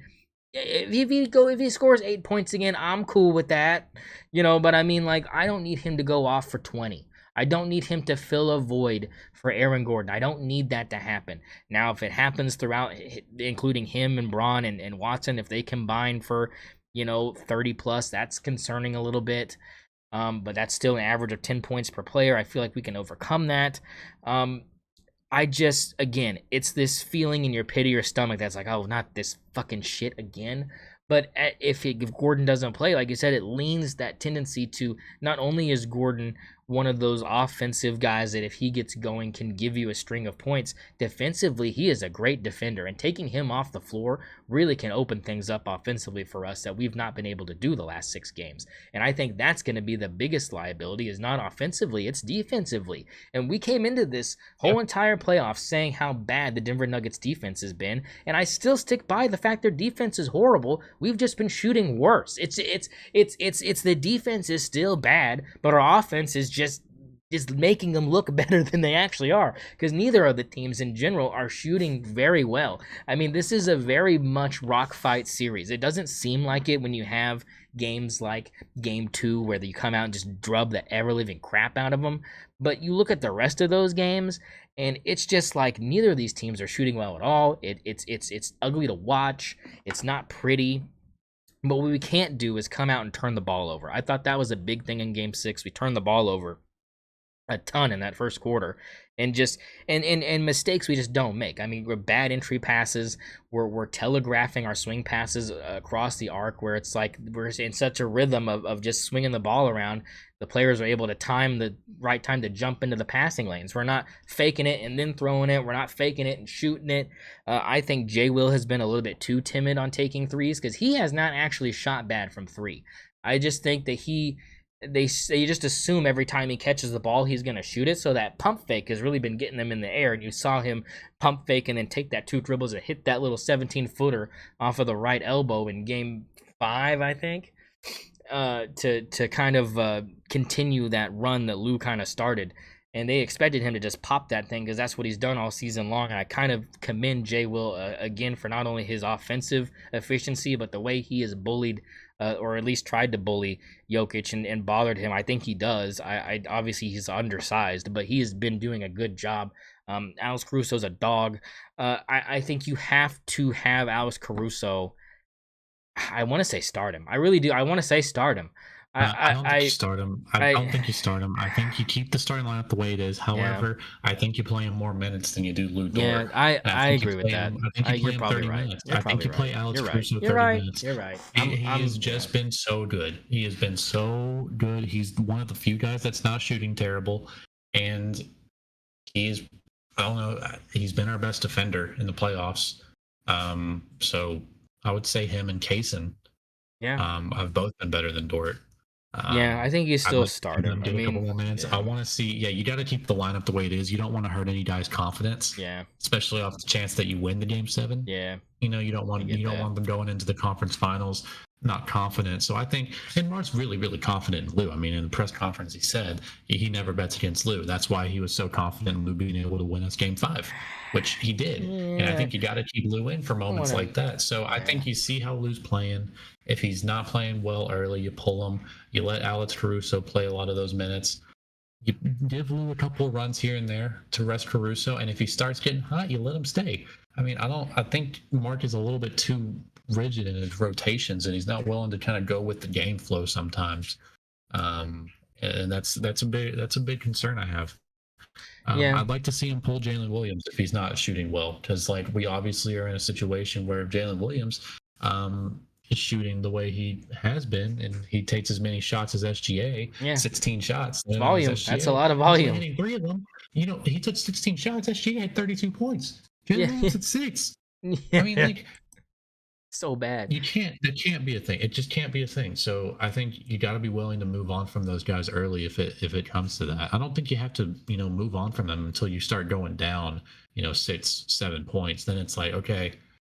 If he scores 8 points again, I'm cool with that, But I mean, like, I don't need him to go off for 20. I don't need him to fill a void for Aaron Gordon. I don't need that to happen. Now, if it happens throughout, including him and Braun and Watson, if they combine for, 30 plus, that's concerning a little bit. But that's still an average of 10 points per player. I feel like we can overcome that. Again, it's this feeling in your pit of your stomach that's like, oh, not this fucking shit again. But if Gordon doesn't play, like you said, it leans that tendency to not only is Gordon one of those offensive guys that if he gets going can give you a string of points. Defensively, he is a great defender, and taking him off the floor really can open things up offensively for us that we've not been able to do the last 6 games. And I think that's going to be the biggest liability, is not offensively, it's defensively. And we came into this whole entire playoff saying how bad the Denver Nuggets defense has been, and I still stick by the fact their defense is horrible. We've just been shooting worse. It's the defense is still bad, but our offense is just making them look better than they actually are, because neither of the teams in general are shooting very well. I mean, this is a very much rock fight series. It doesn't seem like it when you have games like game 2 where you come out and just drub the ever-living crap out of them, but you look at the rest of those games and it's just like neither of these teams are shooting well at all. It's ugly to watch. It's not pretty. But what we can't do is come out and turn the ball over. I thought that was a big thing in game 6. We turned the ball over a ton in that first quarter, and just and mistakes we just don't make. I mean, we're bad entry passes. We're telegraphing our swing passes across the arc, where it's like we're in such a rhythm of just swinging the ball around. The players are able to time the right time to jump into the passing lanes. We're not faking it and then throwing it. We're not faking it and shooting it. I think J. Will has been a little bit too timid on taking threes, because he has not actually shot bad from 3. I just think that they just assume every time he catches the ball he's going to shoot it, so that pump fake has really been getting them in the air, and you saw him pump fake and then take that 2 dribbles and hit that little 17-footer off of the right elbow in game 5, I think, to kind of continue that run that Lou kind of started. And they expected him to just pop that thing, because that's what he's done all season long. And I kind of commend Jay Will again for not only his offensive efficiency, but the way he has bullied, or at least tried to bully Jokic and bothered him. I think he does. I obviously he's undersized, but he has been doing a good job. Alex Caruso's a dog. I think you have to have Alex Caruso. I want to say start him. I really do. I want to say start him. I don't think you start him. I don't think you start him. I think you keep the starting lineup the way it is. However, I think you play him more minutes than you do Lou Dort. Yeah, I agree with that. I think you play You're him probably 30 right. minutes. You're I think you play right. Alex You're Caruso right. 30 You're right. minutes. You're right. He has just been so good. He has been so good. He's one of the few guys that's not shooting terrible, and he's, I don't know, he's been our best defender in the playoffs. So I would say him and Kaysen. Yeah. Have both been better than Dort. Yeah, I think you I'd still like to see start them him. get I a couple mean, more minutes. I want to see. Yeah, you got to keep the lineup the way it is. You don't want to hurt any guy's confidence. Yeah. Especially off the chance that you win the game 7. Yeah. You know, you don't want them going into the conference finals not confident. So I think, and Mark's really, really confident in Lou. I mean, in the press conference, he said he never bets against Lou. That's why he was so confident in Lou being able to win us game 5, which he did. Yeah. And I think you got to keep Lou in for moments like that. So I think you see how Lou's playing. If he's not playing well early, you pull him. You let Alex Caruso play a lot of those minutes. You give Lou a couple of runs here and there to rest Caruso, and if he starts getting hot, you let him stay. I mean, I think Mark is a little bit too rigid in his rotations, and he's not willing to kind of go with the game flow sometimes. And that's a big concern I have. I'd like to see him pull Jalen Williams if he's not shooting well, because like we obviously are in a situation where Jalen Williams is shooting the way he has been, and he takes as many shots as SGA, 16 shots. Volume. That's a lot of volume. Hitting 3 of them. You know, he took 16 shots. SGA had 32 points. Jalen Williams at 6. I mean, like, so bad. That can't be a thing. It just can't be a thing. So I think you got to be willing to move on from those guys early if it comes to that. I don't think you have to, move on from them until you start going down, 6-7 points. Then it's like, okay,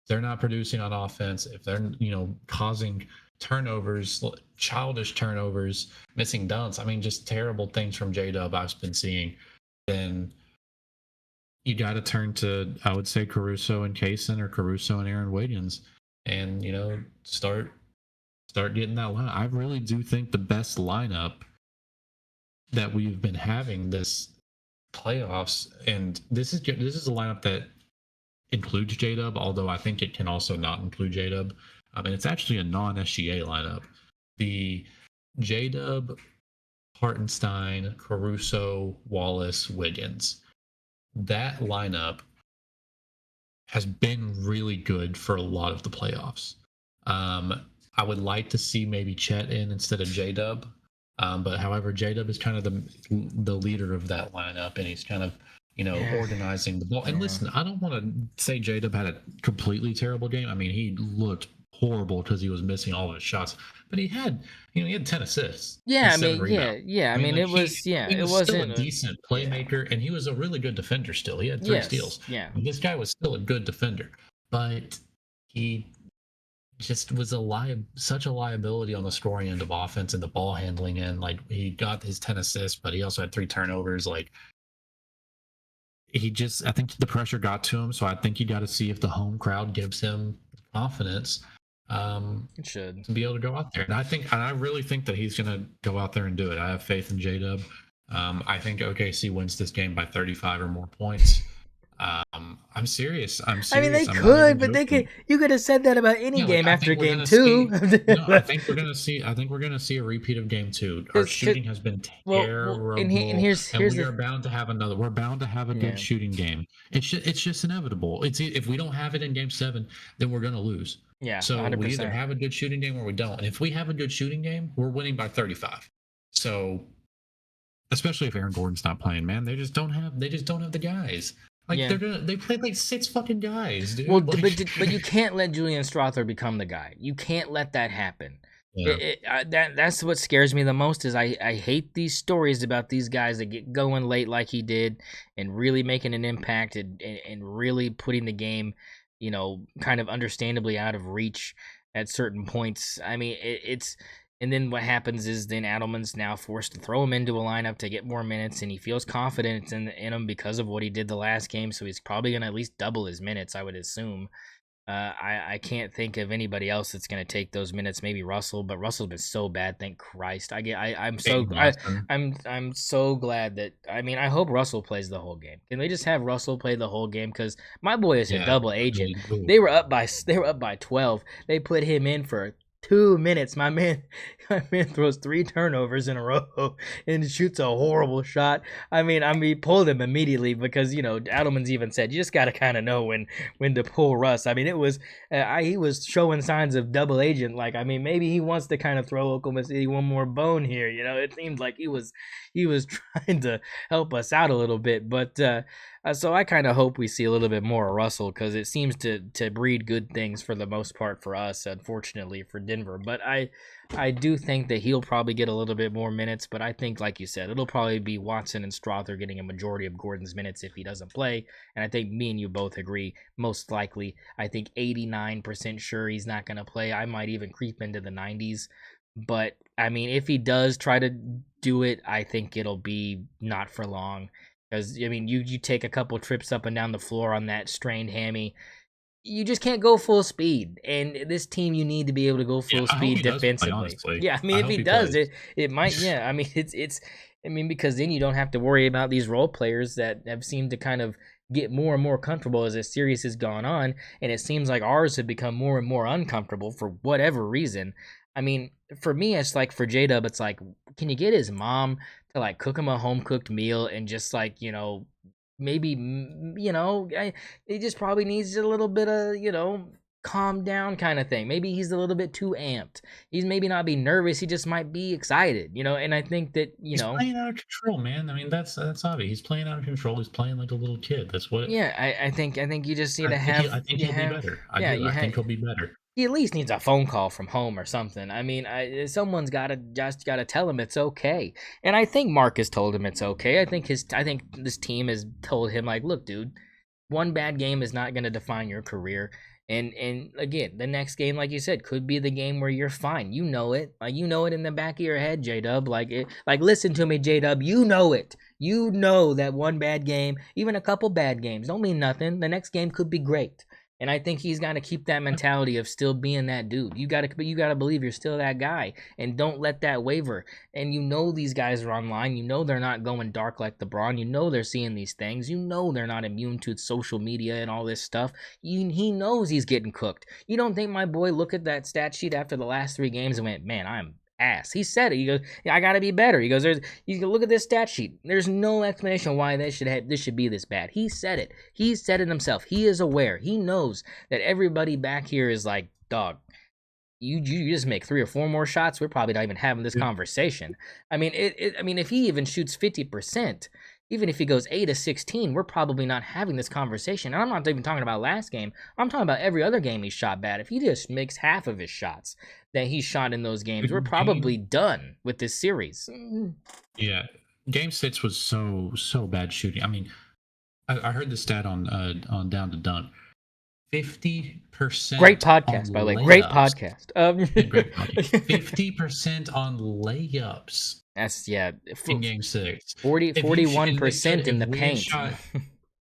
they're not producing on offense. If they're, causing turnovers, childish turnovers, missing dunks, I mean, just terrible things from J-Dub I've been seeing, then you got to turn to, I would say, Caruso and Kaysen, or Caruso and Aaron Wiggins, and, start getting that line. I really do think the best lineup that we've been having this playoffs, and this is a lineup that includes J-Dub, although I think it can also not include J-Dub. And it's actually a non-SGA lineup. The J-Dub, Hartenstein, Caruso, Wallace, Wiggins. That lineup has been really good for a lot of the playoffs. I would like to see maybe Chet in instead of J-Dub. But however, J-Dub is kind of the leader of that lineup, and he's kind of Yeah. organizing the ball. And Yeah. listen, I don't want to say J-Dub had a completely terrible game. I mean, he looked horrible because he was missing all of his shots, but he had 10 assists Yeah, and I 7 mean, rebounds. I I mean, mean, like it was, he it was still a wasn't, decent yeah, playmaker, and he was a really good defender still. He had 3 yes, steals. yeah, This guy was still a good defender, but he just was such a liability on the scoring end of offense and the ball handling end. Like, he got his 10 assists, but he also had 3 turnovers. Like, I think the pressure got to him. So I think you got to see if the home crowd gives him confidence it should. to be able to go out there. And I really think that he's going to go out there and do it. I have faith in J-Dub. I think OKC wins this game by 35 or more points. I'm serious. I'm I mean, they serious. I'm not even could, but joking. you could have said that about any Yeah, like game I after think we're game gonna two. see. No, I think we're gonna see. I think we're gonna see a repeat of game 2. Our Cause, shooting has been and terrible, and here's we the, are bound to have another. We're bound to have a good yeah, shooting game. It's just inevitable. If we don't have it in game 7, then we're gonna lose. yeah, So we either 100%. have a good shooting game or we don't. And if we have a good shooting game, we're winning by 35. So, especially if Aaron Gordon's not playing, man, they just don't have the guys. Like Yeah. they played like 6 fucking guys, dude. Well, Like, but you can't let Julian Strother become the guy. You can't let that happen. yeah. That's what scares me the most is I hate these stories about these guys that get going late like he did and really making an impact and really putting the game, kind of understandably out of reach at certain points. I mean, it's and then what happens is then Adelman's now forced to throw him into a lineup to get more minutes, and he feels confident in him because of what he did the last game. So he's probably going to at least double his minutes, I would assume. I can't think of anybody else that's going to take those minutes. Maybe Russell, but Russell's been so bad. Thank Christ. Dayton Watson. I'm so glad that I hope Russell plays the whole game. Can they just have Russell play the whole game? Because my boy is a double agent. They were up by 12. They put him in for 2 minutes. My man throws 3 turnovers in a row and shoots a horrible shot. I mean, he pulled him immediately because Adelman's even said you just got to kind of know when to pull Russ. I mean, it was he was showing signs of double agent. Like, I mean, maybe he wants to kind of throw Oklahoma City one more bone here. It seemed like he was trying to help us out a little bit, but. So I kind of hope we see a little bit more of Russell because it seems to breed good things for the most part for us, unfortunately for Denver. But I do think that he'll probably get a little bit more minutes. But I think, like you said, it'll probably be Watson and Strother getting a majority of Gordon's minutes if he doesn't play. And I think me and you both agree, most likely. I think 89% sure he's not going to play. I might even creep into the 90s. But, I mean, if he does try to do it, I think it'll be not for long. Because, I mean, you take a couple trips up and down the floor on that strained hammy, you just can't go full speed. And this team, you need to be able to go full speed defensively. Yeah, I mean, if he does, it might. Yeah, I mean, because then you don't have to worry about these role players that have seemed to kind of get more and more comfortable as the series has gone on, and it seems like ours have become more and more uncomfortable for whatever reason. I mean, for me, it's like for J-Dub, it's like, can you get his mom to like cook him a home cooked meal and just like, maybe, he just probably needs a little bit of, calm down kind of thing. Maybe he's a little bit too amped. He's maybe not be nervous. He just might be excited, and I think that, he's playing out of control, man. I mean, that's obvious. He's playing out of control. He's playing like a little kid. That's what. Yeah, I think you just need to have. I think he'll be better. I think he'll be better. He at least needs a phone call from home or something. I mean, someone's gotta tell him it's okay. And I think Marcus told him it's okay. I think this team has told him, like, look, dude, one bad game is not gonna define your career. And again, the next game, like you said, could be the game where you're fine. You know it. Like, you know it in the back of your head, J-Dub. Like, listen to me, J-Dub. You know it. You know that one bad game, even a couple bad games, don't mean nothing. The next game could be great. And I think he's got to keep that mentality of still being that dude. You got to believe you're still that guy, and don't let that waver. And these guys are online. They're not going dark like LeBron. They're seeing these things. They're not immune to social media and all this stuff. He knows he's getting cooked. You don't think my boy looked at that stat sheet after the last 3 games and went, "Man, I'm ass." He said it. He goes, "Yeah, I gotta be better." He goes, "You can look at this stat sheet. There's no explanation why this should be this bad." He said it. He said it himself. He is aware. He knows that everybody back here is like, dog, you just make 3 or 4 more shots, we're probably not even having this conversation. I mean, I mean, if he even shoots 50%, even if he goes 8 of 16, we're probably not having this conversation. And I'm not even talking about last game. I'm talking about every other game he shot bad. If he just makes half of his shots that he shot in those games, we're probably done with this series. Yeah, Game 6 was so bad shooting. I mean, I heard the stat on Down to Dunk. 50% Great on podcast, by the way. layups. Great podcast. Great podcast. 50% on layups. That's in Game 6. 41% in the paint.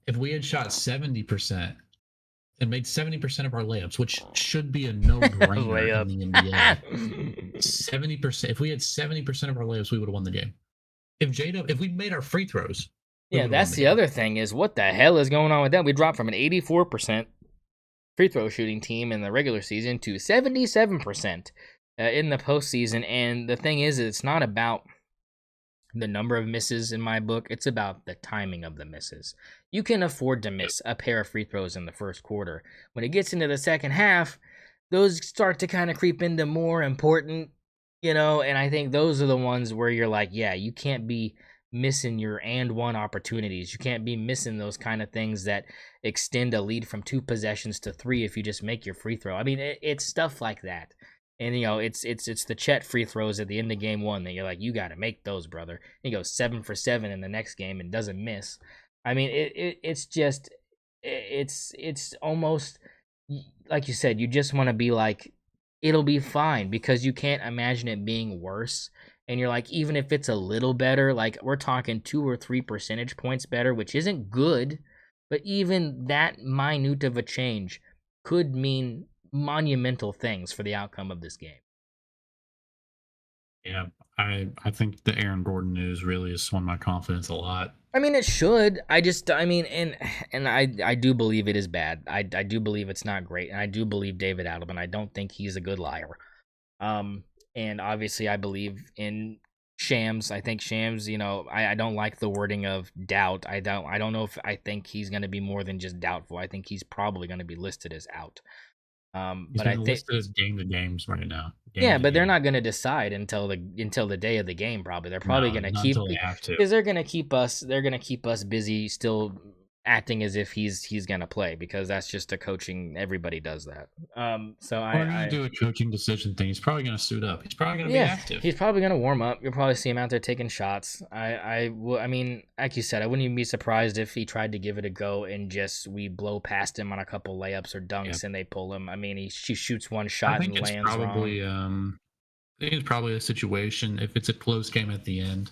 If we had shot 70% and made 70% of our layups, which should be a no-brainer in the NBA. 70%. If we had 70% of our layups, we would have won the game. If we made our free throws. Yeah, that's the other thing is what the hell is going on with that? We dropped from an 84% free throw shooting team in the regular season to 77% in the postseason. And the thing is, it's not about the number of misses in my book. It's about the timing of the misses. You can afford to miss a pair of free throws in the first quarter. When it gets into the second half, those start to kind of creep into more important, and I think those are the ones where you're like, yeah, you can't be missing your and one opportunities. You can't be missing those kind of things that extend a lead from 2 possessions to 3 if you just make your free throw. I mean, it's stuff like that. And, it's the Chet free throws at the end of game 1 that you're like, you got to make those, brother. And he goes 7 for 7 in the next game and doesn't miss. I mean, it's just, it's almost, like you said, you just want to be like, it'll be fine because you can't imagine it being worse. And you're like, even if it's a little better, like we're talking 2 or 3 percentage points better, which isn't good, but even that minute of a change could mean monumental things for the outcome of this game. Yeah, I think the Aaron Gordon news really has swung my confidence a lot. I mean, it should. I mean, and I do believe it is bad. I do believe it's not great, and I do believe David Adelman. I don't think he's a good liar. And obviously I believe in Shams. I think Shams, I don't like the wording of doubt. I don't know if I think he's going to be more than just doubtful. I think he's probably going to be listed as out. But I think listed as game to games right now. They're not going to decide until the day of the game. Probably they're probably going to keep because they're going to keep us busy still acting as if he's gonna play because that's just a coaching. Everybody does that. So I do a coaching decision thing. He's probably gonna suit up. He's probably gonna be active. He's probably gonna warm up. You'll probably see him out there taking shots. I mean, like you said, I wouldn't even be surprised if he tried to give it a go and just we blow past him on a couple layups or dunks and they pull him. I mean, he shoots one shot and lands probably, wrong. I think it's probably a situation if it's a close game at the end.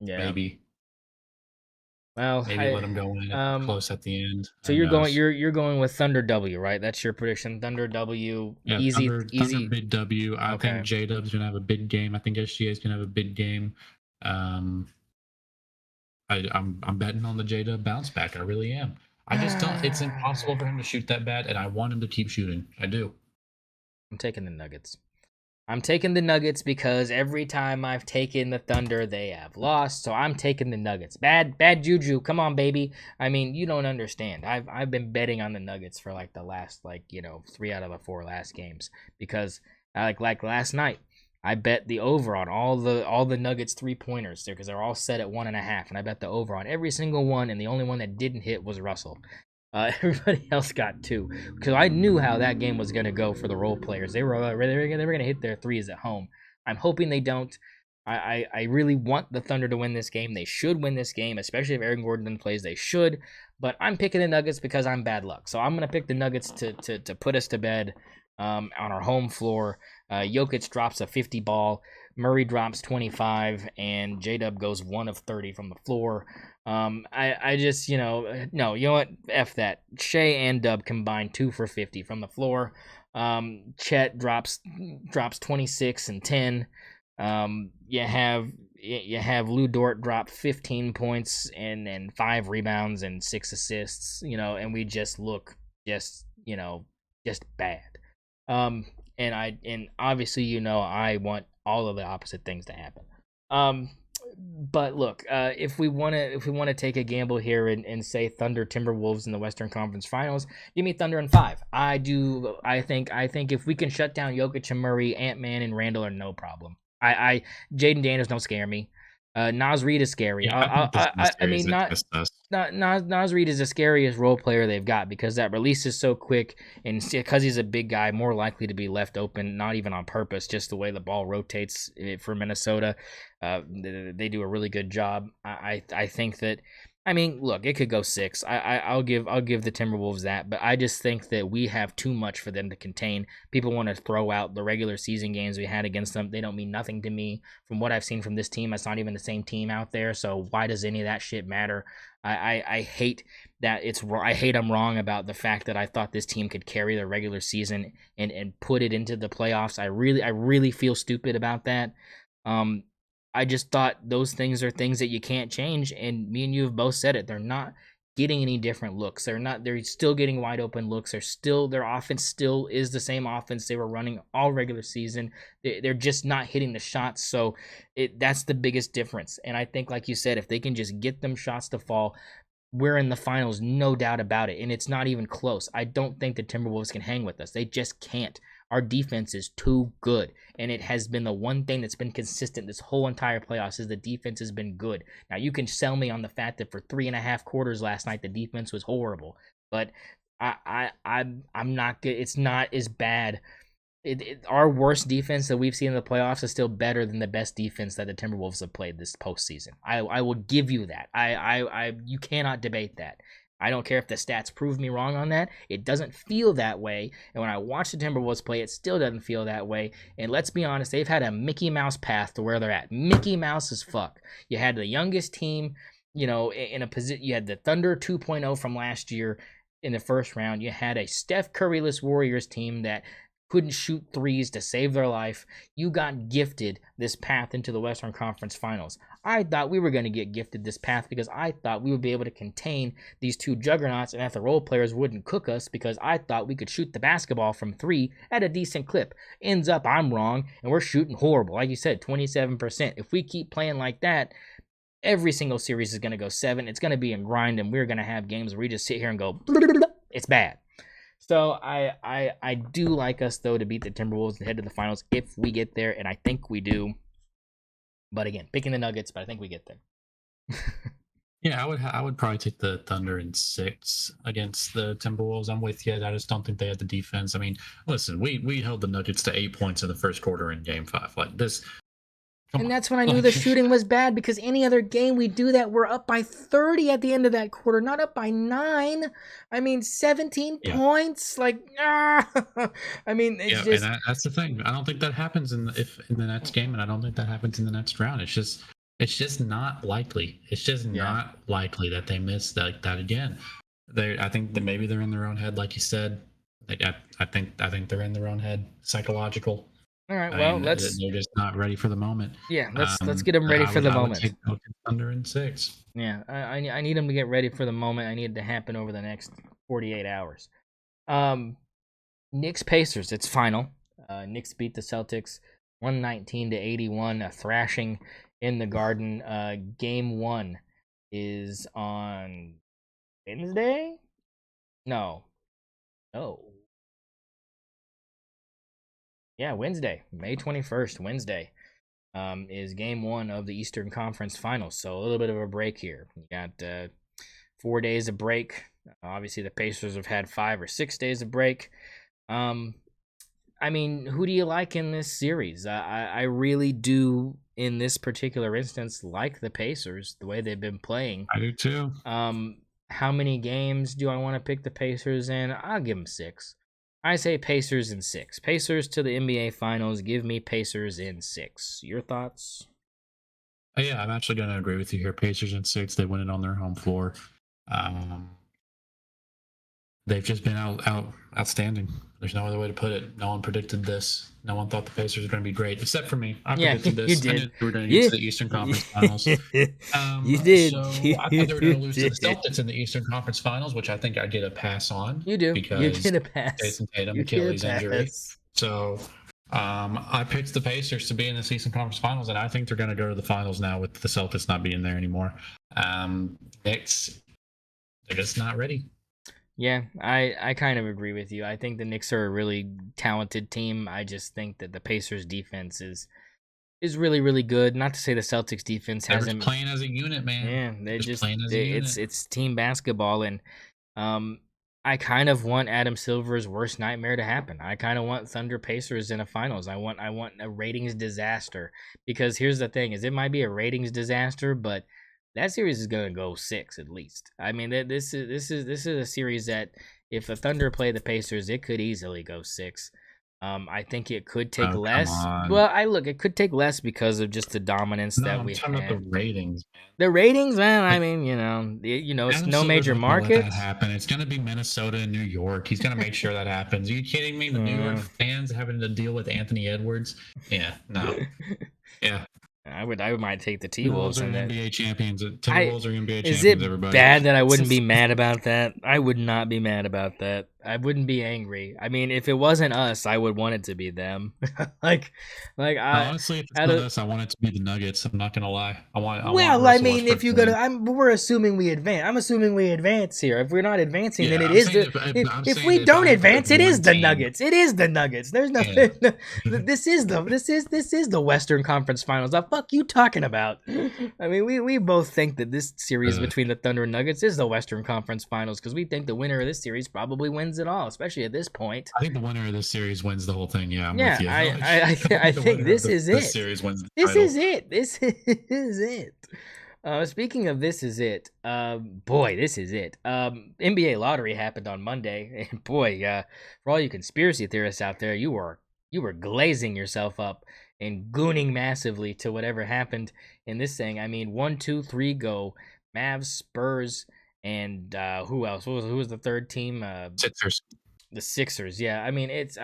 Yeah, maybe. Well, maybe let him go in close at the end. So you're going with Thunder W, right? That's your prediction. Thunder W, easy. Thunder big W. I think J-Dub's gonna have a big game. I think SGA's gonna have a big game. I'm betting on the J-Dub bounce back. I really am. I just don't. It's impossible for him to shoot that bad, and I want him to keep shooting. I do. I'm taking the Nuggets. I'm taking the Nuggets because every time I've taken the Thunder, they have lost. So I'm taking the Nuggets. Bad juju. Come on, baby. I mean, you don't understand. I've been betting on the Nuggets for like the last 3 out of the 4 last games because like last night I bet the over on all the Nuggets 3-pointers there because they're all set at 1.5, and I bet the over on every single one, and the only one that didn't hit was Russell. Everybody else got 2 because I knew how that game was going to go for the role players. They were going to hit their threes at home. I'm hoping they don't. I really want the Thunder to win this game. They should win this game, especially if Aaron Gordon plays. They should, but I'm picking the Nuggets because I'm bad luck. So I'm going to pick the Nuggets to put us to bed on our home floor. Jokic drops a 50 ball. Murray drops 25, and J-Dub goes 1 of 30 from the floor. I just, no, you know what? F that. Shea and Dub combined 2 for 50 from the floor. Chet drops 26 and 10. You have Lou Dort drop 15 points and 5 rebounds and 6 assists, and we just look just bad. And obviously, I want all of the opposite things to happen. But look, if we want to take a gamble here and say Thunder Timberwolves in the Western Conference Finals, give me Thunder in 5. I do. I think if we can shut down Jokic and Murray, Ant-Man and Randall are no problem. Jaden Daniels don't scare me. Nas Reed is scary. Yeah, I think this is the I series mean, that not tests us. Nas Reed is the scariest role player they've got because that release is so quick, and because he's a big guy, more likely to be left open, not even on purpose, just the way the ball rotates for Minnesota. They do a really good job. I think that. I mean, look, it could go 6. I'll give the Timberwolves that, but I just think that we have too much for them to contain. People want to throw out the regular season games we had against them. They don't mean nothing to me. From what I've seen from this team, it's not even the same team out there. So why does any of that shit matter? I hate that I hate I'm wrong about the fact that I thought this team could carry the regular season and put it into the playoffs. I really feel stupid about that. I just thought those things are things that you can't change, and me and you have both said it. They're not getting any different looks. They're still getting wide open looks. Their offense still is the same offense they were running all regular season. They're just not hitting the shots. So that's the biggest difference. And I think, like you said, if they can just get them shots to fall, we're in the finals, no doubt about it. And it's not even close. I don't think the Timberwolves can hang with us. They just can't. Our defense is too good, and it has been the one thing that's been consistent this whole entire playoffs is the defense has been good. Now, you can sell me on the fact that for 3.5 quarters last night, the defense was horrible, but I'm not good. It's not as bad. Our worst defense that we've seen in the playoffs is still better than the best defense that the Timberwolves have played this postseason. I will give you that. You cannot debate that. I don't care if the stats prove me wrong on that. It doesn't feel that way. And when I watch the Timberwolves play, it still doesn't feel that way. And let's be honest, they've had a Mickey Mouse path to where they're at. Mickey Mouse as fuck. You had the youngest team, in a position. You had the Thunder 2.0 from last year in the first round. You had a Steph Curry-less Warriors team that couldn't shoot threes to save their life. You got gifted this path into the Western Conference Finals. I thought we were going to get gifted this path because I thought we would be able to contain these two juggernauts and that the role players wouldn't cook us because I thought we could shoot the basketball from 3 at a decent clip. Ends up I'm wrong, and we're shooting horrible. Like you said, 27%. If we keep playing like that, every single series is going to go 7. It's going to be a grind, and we're going to have games where we just sit here and go, it's bad. So I do like us, though, to beat the Timberwolves and head to the finals if we get there, and I think we do. But again, picking the Nuggets, but I think we get there. Yeah, I would probably take the Thunder in 6 against the Timberwolves. I'm with you. I just don't think they had the defense. I mean, listen, we held the Nuggets to 8 points in the first quarter in Game 5. Like this. And that's when I knew the shooting was bad because any other game we do that, we're up by 30 at the end of that quarter, not up by 9. I mean, 17 points. Like, I mean, it's just. And that's the thing. I don't think that happens in the next game, and I don't think that happens in the next round. It's just not likely. It's just not likely that they miss that again. I think that maybe they're in their own head, like you said. I think they're in their own head, psychological. All right, well, they're just not ready for the moment. Yeah, let's get them ready for the moment. I would take Thunder in 6. Yeah, I need them to get ready for the moment. I need it to happen over the next 48 hours. Knicks Pacers, it's final. Knicks beat the Celtics 119-81, a thrashing in the Garden. Game 1 is on Wednesday? No. Yeah, Wednesday, May 21st, Wednesday, is game 1 of the Eastern Conference Finals. So a little bit of a break here. You got 4 days of break. Obviously, the Pacers have had 5 or 6 days of break. I mean, who do you like in this series? I really do, in this particular instance, like the Pacers, the way they've been playing. I do too. How many games do I want to pick the Pacers in? I'll give them 6. I say Pacers in 6. Pacers to the NBA Finals. Give me Pacers in 6. Your thoughts? Yeah, I'm actually going to agree with you here. Pacers in 6. They win it on their home floor. They've just been outstanding. There's no other way to put it. No one predicted this. No one thought the Pacers were going to be great, except for me. I predicted this. You did. I knew they were going to get to the Eastern Conference Finals. You did. So I thought they were going to lose to the Celtics in the Eastern Conference Finals, which I think I get a pass on. You do. Because you get a pass. Jason Tatum, Achilles injury. So I picked the Pacers to be in the Eastern Conference Finals, and I think they're going to go to the finals now with the Celtics not being there anymore. Knicks, they're just not ready. Yeah, I kind of agree with you. I think the Knicks are a really talented team. I just think that the Pacers defense is really, really good. Not to say the Celtics defense They're just hasn't. playing as a unit, man. Yeah, they Just just playing as a unit. it's team basketball, and I kind of want Adam Silver's worst nightmare to happen. I kind of want Thunder Pacers in a finals. I want a ratings disaster, because here's the thing: is it might be a ratings disaster, but that series is gonna go 6 at least. I mean, this is a series that if the Thunder play the Pacers, it could easily go 6. I think it could take Oh, come less. on. Well, it could take less because of just the dominance No, that I'm we talking about had. the ratings, man. The ratings, man. I Like, mean, it's Adam no Silver's major not gonna let that markets. happen. It's gonna be Minnesota and New York. He's gonna make sure that happens. Are you kidding me? The New York fans having to deal with Anthony Edwards? Yeah, no. Yeah. I might take the Timberwolves T-Wolves are in that. NBA champions. Timberwolves are NBA Is champions, it everybody. bad that I wouldn't be mad about that? I would not be mad about that. I wouldn't be angry. I mean, if it wasn't us, I would want it to be them. like Honestly, if it's not us, I want it to be the Nuggets. I'm not gonna lie. I want Russell Westbrook to win. we're assuming we advance. I'm assuming we advance here. If we're not advancing, then Yeah, it I'm is saying if we if don't I had to advance, pick it is one the team, Nuggets. It is the Nuggets. There's no. yeah. This is the Western Conference Finals. The fuck you talking about? I mean, we both think that this series between the Thunder and Nuggets is the Western Conference Finals, because we think the winner of this series probably wins it all, especially at this point. I think the winner of this series wins the whole thing. Yeah, I'm Yeah, with you. I think this is This it. series wins the This title. is it. This is it. Speaking of this is it, boy, this is it. NBA lottery happened on Monday, and boy, for all you conspiracy theorists out there, you were glazing yourself up and gooning massively to whatever happened in this thing. I mean, 1, 2, 3, go. Mavs, Spurs, and who else? Who was the third team? Sixers. The Sixers. Yeah, I mean, it's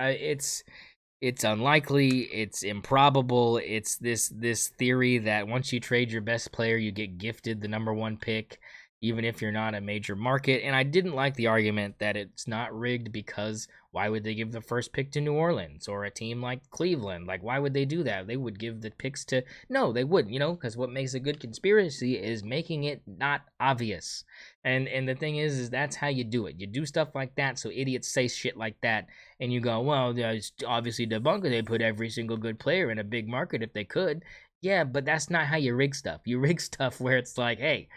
unlikely, it's improbable. It's this theory that once you trade your best player, you get gifted the number 1 pick, even if you're not a major market. And I didn't like the argument that it's not rigged, because why would they give the first pick to New Orleans or a team like Cleveland? Like, why would they do that? They would give the picks to... No, they wouldn't, because what makes a good conspiracy is making it not obvious. And the thing is that's how you do it. You do stuff like that so idiots say shit like that, and you go, well, it's obviously debunker. They put every single good player in a big market if they could. Yeah, but that's not how you rig stuff. You rig stuff where it's like, hey,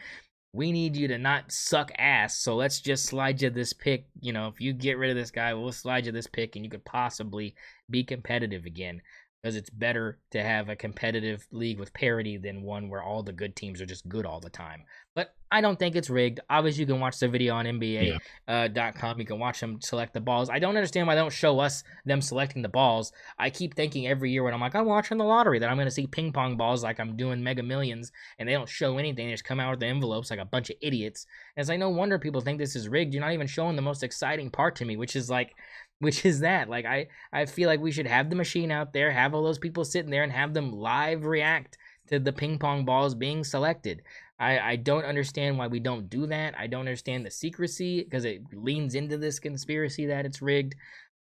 we need you to not suck ass, so let's just slide you this pick. If you get rid of this guy, we'll slide you this pick, and you could possibly be competitive again. Because it's better to have a competitive league with parity than one where all the good teams are just good all the time. But I don't think it's rigged. Obviously, you can watch the video on NBA.com. You can watch them select the balls. I don't understand why they don't show us them selecting the balls. I keep thinking every year when I'm like, I'm watching the lottery, that I'm going to see ping pong balls like I'm doing Mega Millions, and they don't show anything. They just come out with the envelopes like a bunch of idiots. And it's like, no wonder people think this is rigged. You're not even showing the most exciting part to me, which is that. Like, I feel like we should have the machine out there, have all those people sitting there, and have them live react to the ping pong balls being selected. I don't understand why we don't do that. I don't understand the secrecy, because it leans into this conspiracy that it's rigged.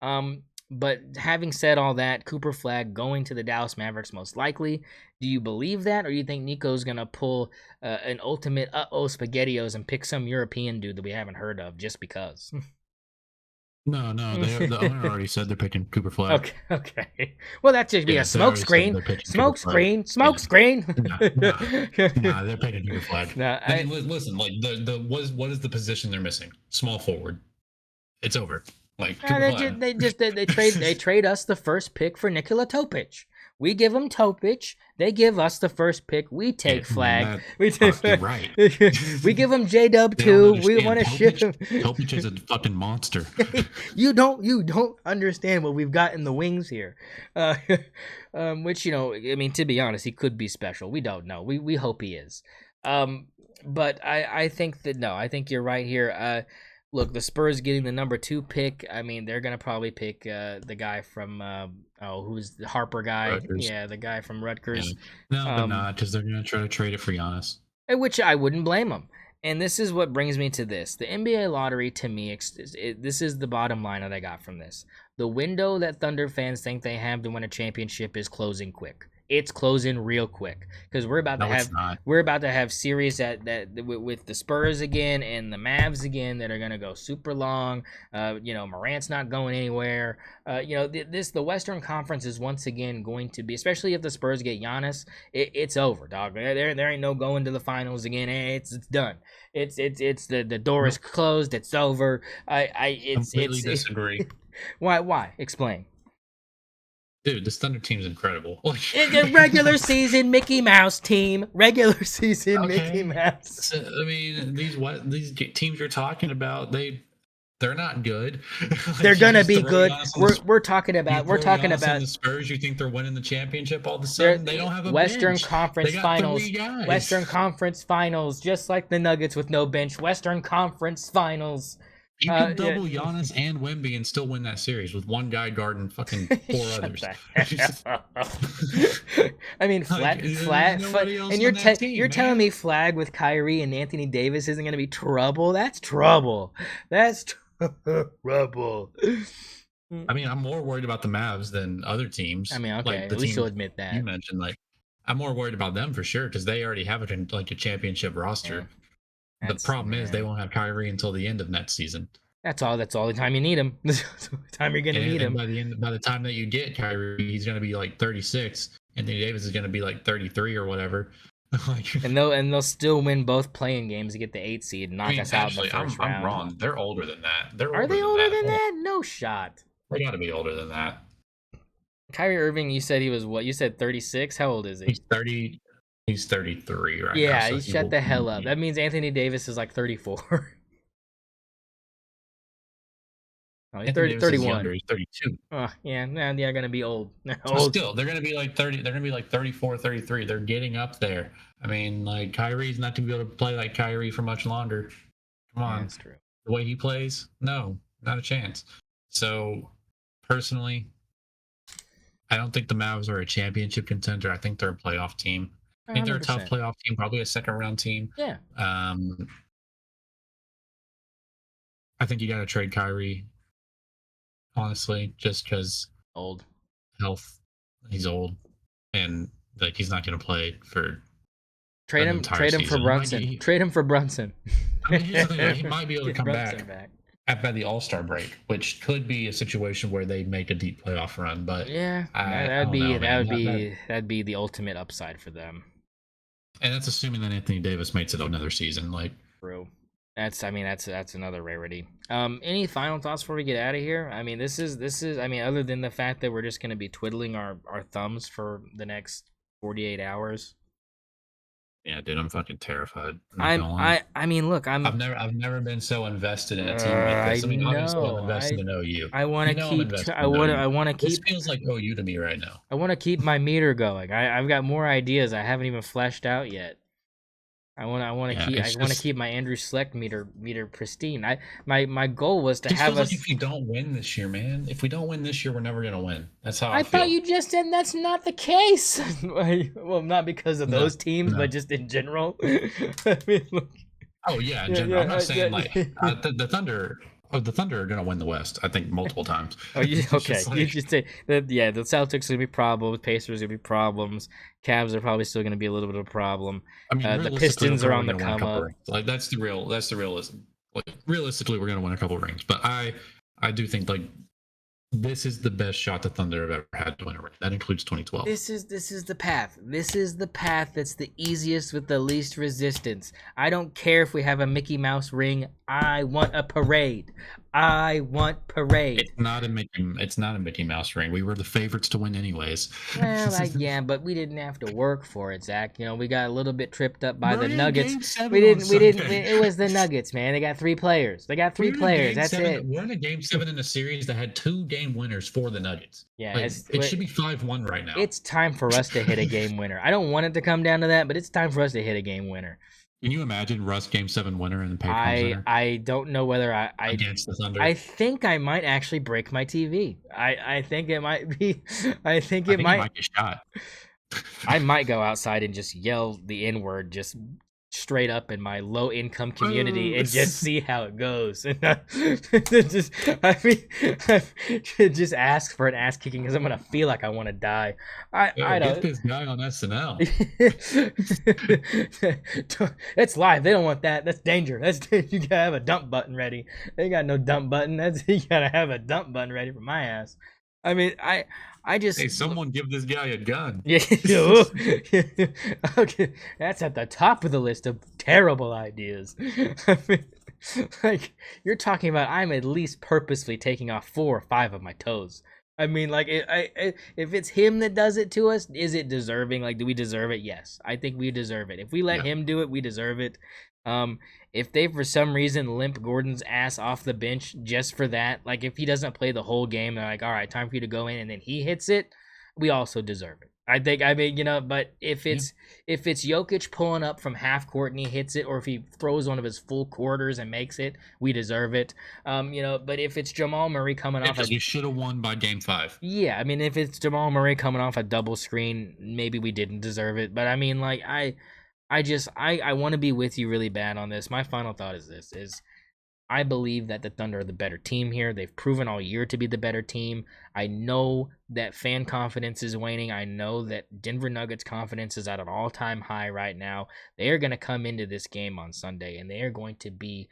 But having said all that, Cooper Flag going to the Dallas Mavericks most likely. Do you believe that, or do you think Nico's going to pull an ultimate SpaghettiOs and pick some European dude that we haven't heard of just because? No, the owner already said they're picking Cooper Flag. Okay. Well, that should be a smoke screen. Smoke screen. Nah, they're picking Cooper Flag. Listen, like what is the position they're missing? Small forward. It's over. Like they trade us the first pick for Nikola Topic. We give them Topic. They give us the first pick. We take Flag. We take Flag. Right. We give them J-Dub too. We want to ship him. Topic is a fucking monster. You don't understand what we've got in the wings here. Which, I mean, to be honest, he could be special. We don't know. We hope he is. But I think that no. I think you're right here. Look, the Spurs getting the number 2 pick. I mean, they're gonna probably pick the guy from who's the Harper guy? Rutgers. Yeah, the guy from Rutgers. Yeah. No, they're not, because they're gonna try to trade it for Giannis. Which I wouldn't blame them. And this is what brings me to this. The NBA lottery, to me, this is the bottom line that I got from this. The window that Thunder fans think they have to win a championship is closing quick. It's closing real quick because we're about to have series with the Spurs again and the Mavs again that are gonna go super long. Morant's not going anywhere. The Western Conference is once again going to be, especially if the Spurs get Giannis, it's over, dog. There ain't no going to the finals again. It's done. It's the door is closed. It's over. Completely disagree. Why? Explain. Dude, this Thunder team's incredible. It's a regular season Mickey Mouse team. Regular season Mickey Mouse. So, I mean, these teams you're talking about, they're not good. They're gonna be good. We're talking about the Spurs. You think they're winning the championship all of a sudden? They don't have a Western bench. Conference Finals. Western Conference Finals, just like the Nuggets with no bench. Western Conference Finals. You can double Giannis and Wemby and still win that series with one guy guarding fucking 4 others. I mean, flat, and you're telling me Flag with Kyrie and Anthony Davis isn't going to be trouble? That's trouble. That's trouble. I mean, I'm more worried about the Mavs than other teams. I mean, okay, at least you'll admit that. You mentioned, I'm more worried about them for sure because they already have a championship roster. Yeah. The problem is they won't have Kyrie until the end of next season. That's all the time you need him. The time you're gonna need him. By the time that you get Kyrie, he's gonna be 36. Anthony Davis is gonna be 33 or whatever. and they'll still win both playing games to get the 8 seed and knock us out in the first round. I'm wrong. They're older than that. Are they older than that? No shot. They got to be older than that. Kyrie Irving, you said he was what? You said 36. How old is he? He's 30. He's 33 right now. Yeah, so shut the hell up. That means Anthony Davis is 34. Oh, he's 31. He's 32. Oh, yeah, they're going to be old. Still, they're going to be 30. They're going to be 34, 33. They're getting up there. I mean, Kyrie's not going to be able to play like Kyrie for much longer. Come on. That's true. The way he plays, no, not a chance. So, personally, I don't think the Mavs are a championship contender. I think they're a playoff team. I think they're a tough playoff team, probably a second-round team. Yeah. I think you got to trade Kyrie, honestly, just because old health. He's old, and he's not going to play for. Trade him for Brunson. Trade him for Brunson. I mean, he might be able to come back by the All-Star break, which could be a situation where they make a deep playoff run. But yeah, that'd be the ultimate upside for them. And that's assuming that Anthony Davis makes it another season. True. That's another rarity. Any final thoughts before we get out of here? I mean, this is. I mean, other than the fact that we're just going to be twiddling our thumbs for the next 48 hours. Yeah, dude, I'm fucking terrified. I mean, look, I've never been so invested in a team like this. I mean, obviously, I'm invested in OU. I want to keep. I want to keep. This feels like OU to me right now. I want to keep my meter going. I've got more ideas I haven't even fleshed out yet. I want to keep my Andrew Schleck meter pristine. My goal was to have us. If you don't win this year, man. If we don't win this year, we're never gonna win. That's how I feel. Thought you just said that's not the case. Well, not because of those teams, but just in general. I mean, look. Oh yeah, in general. I'm not saying the Thunder. Oh, the Thunder are going to win the West, I think, multiple times. Oh, okay. You just say that, the Celtics are going to be problems, Pacers are going to be problems, Cavs are probably still going to be a little bit of a problem. I mean, the Pistons are on the come up. That's the realism. Realistically, we're going to win a couple of rings, but I do think this is the best shot the Thunder have ever had to win a ring. That includes 2012. This is the path. This is the path that's the easiest with the least resistance. I don't care if we have a Mickey Mouse ring. I want a parade. I want parade. It's not a Mickey Mouse ring. We were the favorites to win anyways. Well, yeah, but we didn't have to work for it, Zach. We got a little bit tripped up by the Nuggets. We didn't. It was the Nuggets, man. They got 3 players. That's it. We're in a game 7 in a series that had 2 game winners for the Nuggets. Yeah, it should be 5-1 right now. It's time for us to hit a game winner. I don't want it to come down to that, but it's time for us to hit a game winner. Can you imagine Russ game 7 winner in the Pacers Center? I don't know whether against the Thunder. I think I might actually break my TV. I think it might be. I think it might get shot. I might go outside and just yell the N-word just straight up in my low income community Oh. and just see how it goes. And just, I mean, just ask for an ass kicking because I'm gonna feel like I want to die. I Get don't. this guy on SNL. That's live. They don't want that. That's danger. You gotta have a dump button ready. They got no dump button. You gotta have a dump button ready for my ass. I mean, I just Hey, someone give this guy a gun. yeah. Okay, that's at the top of the list of terrible ideas. I mean, like you're talking about, I'm at least purposely taking off 4 or 5 of my toes. I mean, like, if it's him that does it to us, is it deserving? Like, do we deserve it? Yes, I think we deserve it. If we let him do it, we deserve it. If they for some reason limp Gordon's ass off the bench just for that, like if he doesn't play the whole game, they're like, all right, time for you to go in, and then he hits it, we also deserve it. I think. I mean, but if it's Jokic pulling up from half court and he hits it, or if he throws one of his full quarters and makes it, we deserve it. But if it's Jamal Murray coming off, because we should have won by Game 5. Yeah, I mean, if it's Jamal Murray coming off a double screen, maybe we didn't deserve it. But I mean, like I want to be with you really bad on this. My final thought is this: I believe that the Thunder are the better team here. They've proven all year to be the better team. I know that fan confidence is waning. I know that Denver Nuggets confidence is at an all-time high right now. They are going to come into this game on Sunday, and they are going to be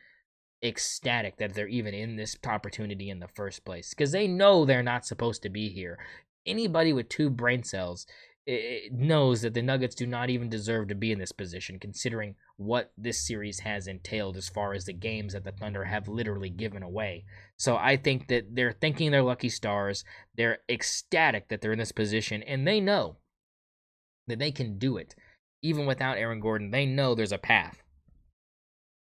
ecstatic that they're even in this opportunity in the first place because they know they're not supposed to be here. Anybody with 2 brain cells knows that the Nuggets do not even deserve to be in this position, considering what this series has entailed as far as the games that the Thunder have literally given away. So I think that they're thinking they're lucky stars. They're ecstatic that they're in this position, and they know that they can do it. Even without Aaron Gordon, they know there's a path.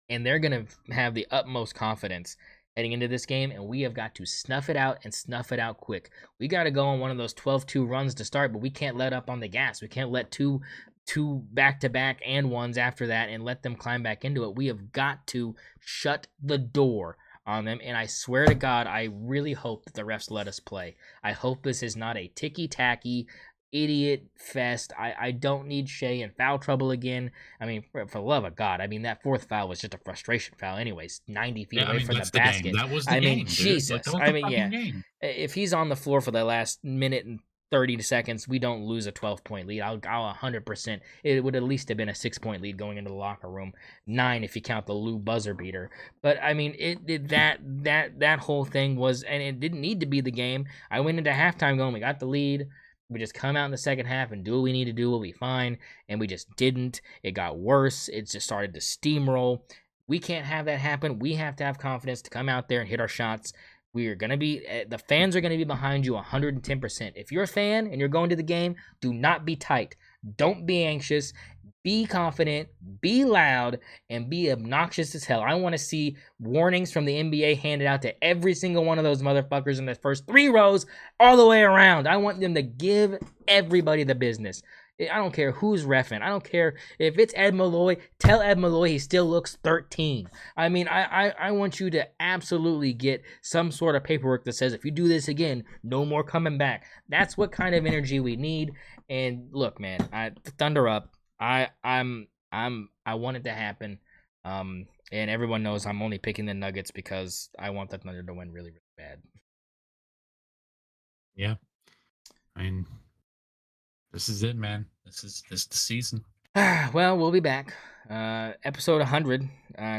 And they're going to have the utmost confidence heading into this game, and we have got to snuff it out and snuff it out quick. We got to go on one of those 12-2 runs to start, but we can't let up on the gas. We can't let two back-to-back and ones after that and let them climb back into it. We have got to shut the door on them, and I swear to God, I really hope that the refs let us play. I hope this is not a ticky-tacky idiot fest. I don't need Shea in foul trouble again. I mean, for the love of God, I mean, that 4th foul was just a frustration foul anyways, 90 feet away from the basket. Game. That was the game, Jesus. Like, game. If he's on the floor for the last minute and 30 seconds, we don't lose a 12-point lead. I'll 100%. It would at least have been a 6-point lead going into the locker room. 9 if you count the Lou buzzer beater. But I mean, that whole thing was, and it didn't need to be the game. I went into halftime going, we got the lead. We just come out in the second half and do what we need to do. We'll be fine. And we just didn't. It got worse. It just started to steamroll. We can't have that happen. We have to have confidence to come out there and hit our shots. The fans are going to be behind you 110%. If you're a fan and you're going to the game, do not be tight. Don't be anxious. Be confident, be loud, and be obnoxious as hell. I want to see warnings from the NBA handed out to every single one of those motherfuckers in the first 3 rows all the way around. I want them to give everybody the business. I don't care who's reffing. I don't care if it's Ed Malloy. Tell Ed Malloy he still looks 13. I mean, I want you to absolutely get some sort of paperwork that says if you do this again, no more coming back. That's what kind of energy we need. And look, man, Thunder up. I want it to happen. And everyone knows I'm only picking the Nuggets because I want the Thunder to win really, really bad. Yeah. I mean, this is it, man. This is the season. Well, we'll be back. Episode 100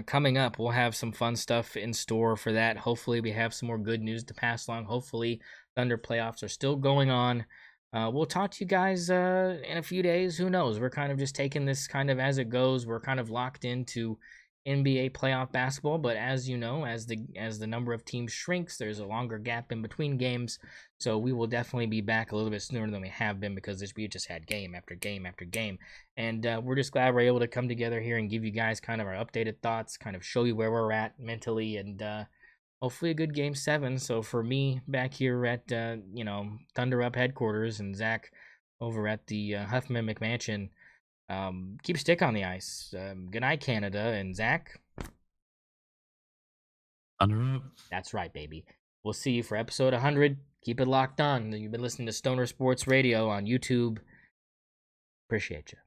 coming up. We'll have some fun stuff in store for that. Hopefully we have some more good news to pass along. Hopefully Thunder playoffs are still going on. We'll talk to you guys in a few days. Who knows? We're kind of just taking this kind of as it goes. We're kind of locked into NBA playoff basketball, but as you know, as the number of teams shrinks, there's a longer gap in between games. So we will definitely be back a little bit sooner than we have been because we just had game after game after game. And we're just glad we're able to come together here and give you guys kind of our updated thoughts, kind of show you where we're at mentally, and hopefully a good Game 7. So for me back here at Thunder Up headquarters and Zach over at the Huffman McMansion, keep stick on the ice. Good night, Canada, and Zach. Thunder Up. That's right, baby. We'll see you for episode 100. Keep it locked on. You've been listening to Stoner Sports Radio on YouTube. Appreciate you.